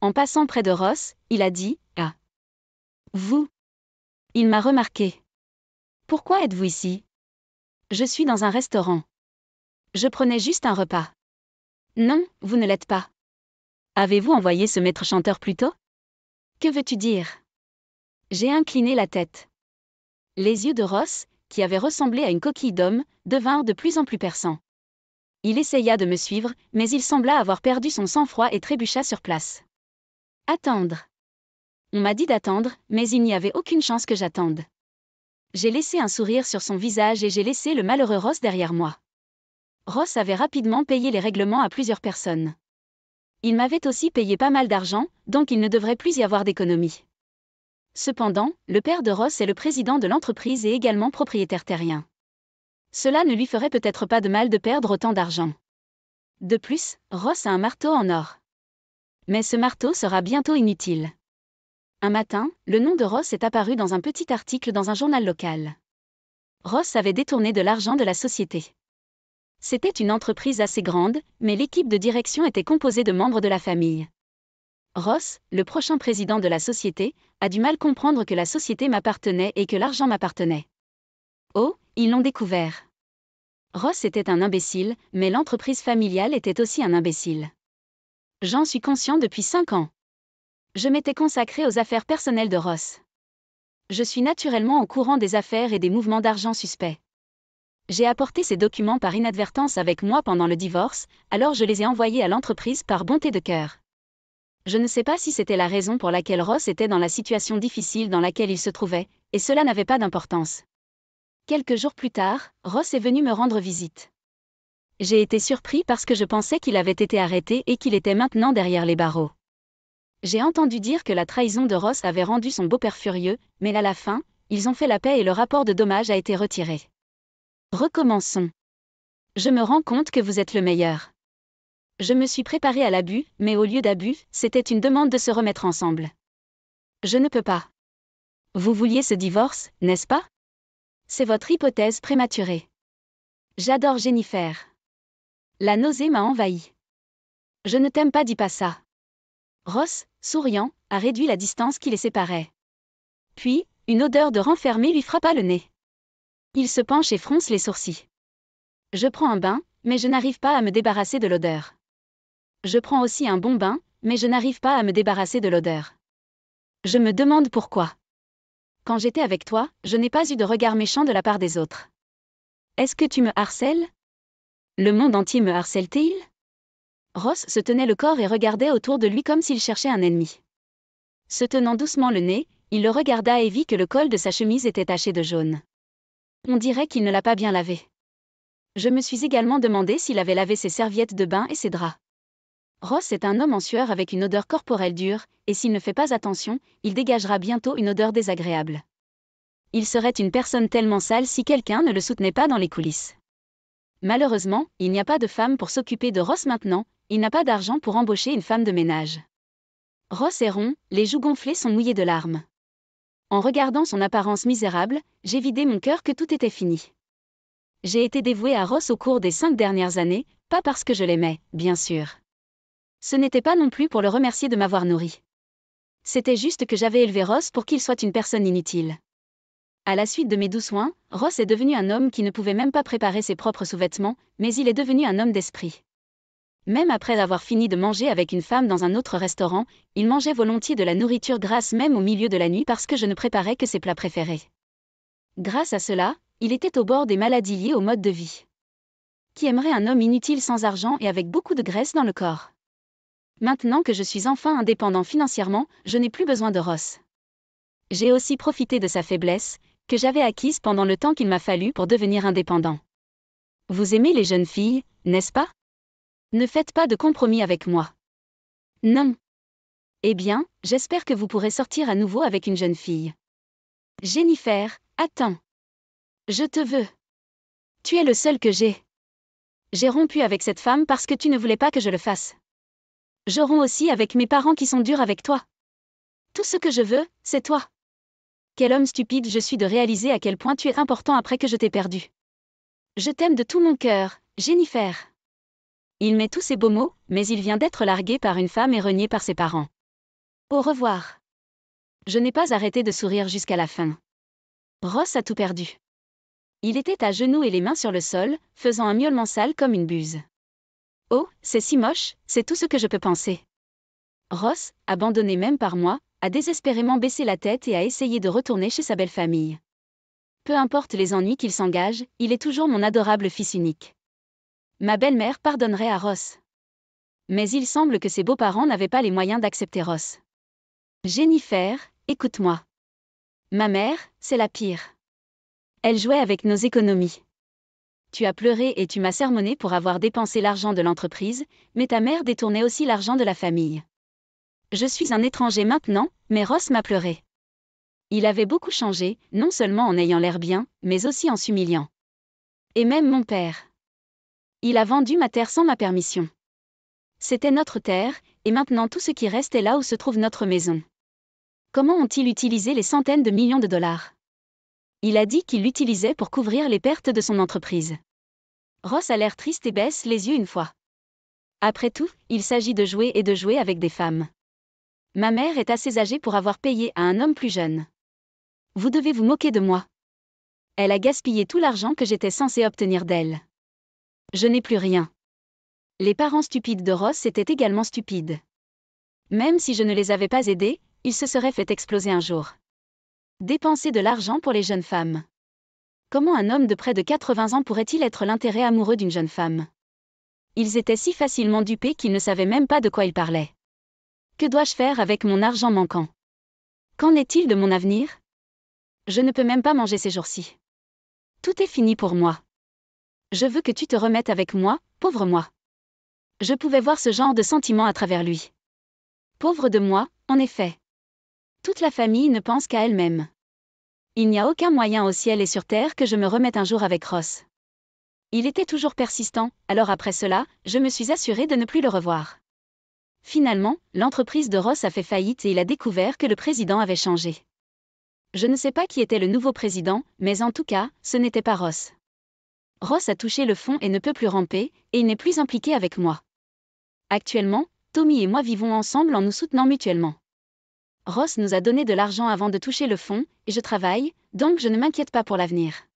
[SPEAKER 1] En passant près de Ross, il a dit « Ah. Vous ?» Il m'a remarqué. « Pourquoi êtes-vous ici ? » Je suis dans un restaurant. Je prenais juste un repas. Non, vous ne l'êtes pas. Avez-vous envoyé ce maître chanteur plus tôt ? Que veux-tu dire ? J'ai incliné la tête. Les yeux de Ross, qui avaient ressemblé à une coquille d'homme, devinrent de plus en plus perçants. Il essaya de me suivre, mais il sembla avoir perdu son sang-froid et trébucha sur place. Attendre. On m'a dit d'attendre, mais il n'y avait aucune chance que j'attende. J'ai laissé un sourire sur son visage et j'ai laissé le malheureux Ross derrière moi. Ross avait rapidement payé les règlements à plusieurs personnes. Il m'avait aussi payé pas mal d'argent, donc il ne devrait plus y avoir d'économie. Cependant, le père de Ross est le président de l'entreprise et également propriétaire terrien. Cela ne lui ferait peut-être pas de mal de perdre autant d'argent. De plus, Ross a un marteau en or. Mais ce marteau sera bientôt inutile. Un matin, le nom de Ross est apparu dans un petit article dans un journal local. Ross avait détourné de l'argent de la société. C'était une entreprise assez grande, mais l'équipe de direction était composée de membres de la famille. Ross, le prochain président de la société, a du mal comprendre que la société m'appartenait et que l'argent m'appartenait. Oh, ils l'ont découvert. Ross était un imbécile, mais l'entreprise familiale était aussi un imbécile. J'en suis conscient depuis 5 ans. Je m'étais consacré aux affaires personnelles de Ross. Je suis naturellement au courant des affaires et des mouvements d'argent suspects. J'ai apporté ces documents par inadvertance avec moi pendant le divorce, alors je les ai envoyés à l'entreprise par bonté de cœur. Je ne sais pas si c'était la raison pour laquelle Ross était dans la situation difficile dans laquelle il se trouvait, et cela n'avait pas d'importance. Quelques jours plus tard, Ross est venu me rendre visite. J'ai été surpris parce que je pensais qu'il avait été arrêté et qu'il était maintenant derrière les barreaux. J'ai entendu dire que la trahison de Ross avait rendu son beau-père furieux, mais à la fin, ils ont fait la paix et le rapport de dommages a été retiré. Recommençons. Je me rends compte que vous êtes le meilleur. Je me suis préparé à l'abus, mais au lieu d'abus, c'était une demande de se remettre ensemble. Je ne peux pas. Vous vouliez ce divorce, n'est-ce pas ? C'est votre hypothèse prématurée. J'adore Jennifer. La nausée m'a envahi. Je ne t'aime pas, dis pas ça. Ross, souriant, a réduit la distance qui les séparait. Puis, une odeur de renfermé lui frappa le nez. Il se penche et fronce les sourcils. Je prends un bain, mais je n'arrive pas à me débarrasser de l'odeur. Je prends aussi un bon bain, mais je n'arrive pas à me débarrasser de l'odeur. Je me demande pourquoi. Quand j'étais avec toi, je n'ai pas eu de regard méchant de la part des autres. Est-ce que tu me harcèles ? Le monde entier me harcèle-t-il ? Ross se tenait le corps et regardait autour de lui comme s'il cherchait un ennemi. Se tenant doucement le nez, il le regarda et vit que le col de sa chemise était taché de jaune. On dirait qu'il ne l'a pas bien lavé. Je me suis également demandé s'il avait lavé ses serviettes de bain et ses draps. Ross est un homme en sueur avec une odeur corporelle dure, et s'il ne fait pas attention, il dégagera bientôt une odeur désagréable. Il serait une personne tellement sale si quelqu'un ne le soutenait pas dans les coulisses. Malheureusement, il n'y a pas de femme pour s'occuper de Ross maintenant, il n'a pas d'argent pour embaucher une femme de ménage. Ross est rond, les joues gonflées sont mouillées de larmes. En regardant son apparence misérable, j'ai vidé mon cœur que tout était fini. J'ai été dévouée à Ross au cours des 5 dernières années, pas parce que je l'aimais, bien sûr. Ce n'était pas non plus pour le remercier de m'avoir nourri. C'était juste que j'avais élevé Ross pour qu'il soit une personne inutile. À la suite de mes doux soins, Ross est devenu un homme qui ne pouvait même pas préparer ses propres sous-vêtements, mais il est devenu un homme d'esprit. Même après avoir fini de manger avec une femme dans un autre restaurant, il mangeait volontiers de la nourriture grasse même au milieu de la nuit parce que je ne préparais que ses plats préférés. Grâce à cela, il était au bord des maladies liées au mode de vie. Qui aimerait un homme inutile sans argent et avec beaucoup de graisse dans le corps? Maintenant que je suis enfin indépendant financièrement, je n'ai plus besoin de Ross. J'ai aussi profité de sa faiblesse, que j'avais acquise pendant le temps qu'il m'a fallu pour devenir indépendant. Vous aimez les jeunes filles, n'est-ce pas? Ne faites pas de compromis avec moi. Non. Eh bien, j'espère que vous pourrez sortir à nouveau avec une jeune fille. Jennifer, attends. Je te veux. Tu es le seul que j'ai. J'ai rompu avec cette femme parce que tu ne voulais pas que je le fasse. Je romps aussi avec mes parents qui sont durs avec toi. Tout ce que je veux, c'est toi. Quel homme stupide je suis de réaliser à quel point tu es important après que je t'ai perdu. Je t'aime de tout mon cœur, Jennifer. Il met tous ces beaux mots, mais il vient d'être largué par une femme et renié par ses parents. Au revoir. Je n'ai pas arrêté de sourire jusqu'à la fin. Ross a tout perdu. Il était à genoux et les mains sur le sol, faisant un miaulement sale comme une buse. Oh, c'est si moche, c'est tout ce que je peux penser. Ross, abandonné même par moi, a désespérément baissé la tête et a essayé de retourner chez sa belle famille. Peu importe les ennuis qu'il s'engage, il est toujours mon adorable fils unique. Ma belle-mère pardonnerait à Ross. Mais il semble que ses beaux-parents n'avaient pas les moyens d'accepter Ross. Jennifer, écoute-moi. Ma mère, c'est la pire. Elle jouait avec nos économies. Tu as pleuré et tu m'as sermonné pour avoir dépensé l'argent de l'entreprise, mais ta mère détournait aussi l'argent de la famille. Je suis un étranger maintenant, mais Ross m'a pleuré. Il avait beaucoup changé, non seulement en ayant l'air bien, mais aussi en s'humiliant. Et même mon père. Il a vendu ma terre sans ma permission. C'était notre terre, et maintenant tout ce qui reste est là où se trouve notre maison. Comment ont-ils utilisé les centaines de millions de dollars? Il a dit qu'il l'utilisait pour couvrir les pertes de son entreprise. Ross a l'air triste et baisse les yeux une fois. Après tout, il s'agit de jouer et de jouer avec des femmes. Ma mère est assez âgée pour avoir payé à un homme plus jeune. Vous devez vous moquer de moi. Elle a gaspillé tout l'argent que j'étais censé obtenir d'elle. Je n'ai plus rien. Les parents stupides de Ross étaient également stupides. Même si je ne les avais pas aidés, ils se seraient fait exploser un jour. Dépenser de l'argent pour les jeunes femmes. Comment un homme de près de 80 ans pourrait-il être l'intérêt amoureux d'une jeune femme? Ils étaient si facilement dupés qu'ils ne savaient même pas de quoi ils parlaient. Que dois-je faire avec mon argent manquant? Qu'en est-il de mon avenir? Je ne peux même pas manger ces jours-ci. Tout est fini pour moi. Je veux que tu te remettes avec moi, pauvre moi. Je pouvais voir ce genre de sentiment à travers lui. Pauvre de moi, en effet. Toute la famille ne pense qu'à elle-même. Il n'y a aucun moyen au ciel et sur terre que je me remette un jour avec Ross. Il était toujours persistant, alors après cela, je me suis assurée de ne plus le revoir. Finalement, l'entreprise de Ross a fait faillite et il a découvert que le président avait changé. Je ne sais pas qui était le nouveau président, mais en tout cas, ce n'était pas Ross. Ross a touché le fond et ne peut plus ramper, et il n'est plus impliqué avec moi. Actuellement, Tommy et moi vivons ensemble en nous soutenant mutuellement. Ross nous a donné de l'argent avant de toucher le fond, et je travaille, donc je ne m'inquiète pas pour l'avenir.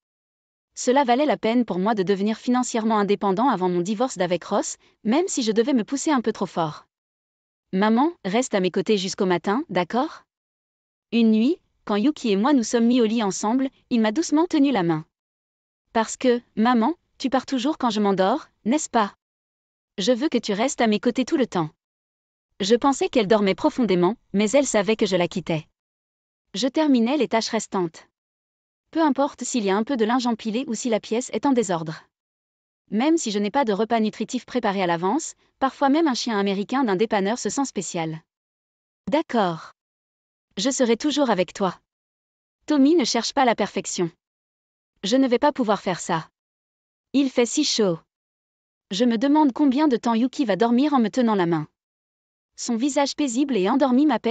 [SPEAKER 1] Cela valait la peine pour moi de devenir financièrement indépendant avant mon divorce d'avec Ross, même si je devais me pousser un peu trop fort. Maman, reste à mes côtés jusqu'au matin, d'accord? Une nuit, quand Yuki et moi nous sommes mis au lit ensemble, il m'a doucement tenu la main. Parce que, maman, tu pars toujours quand je m'endors, n'est-ce pas? Je veux que tu restes à mes côtés tout le temps. Je pensais qu'elle dormait profondément, mais elle savait que je la quittais. Je terminais les tâches restantes. Peu importe s'il y a un peu de linge empilé ou si la pièce est en désordre. Même si je n'ai pas de repas nutritif préparé à l'avance, parfois même un chien américain d'un dépanneur se sent spécial. D'accord. Je serai toujours avec toi. Tommy ne cherche pas la perfection. Je ne vais pas pouvoir faire ça. Il fait si chaud. Je me demande combien de temps Yuki va dormir en me tenant la main. Son visage paisible et endormi m'appelle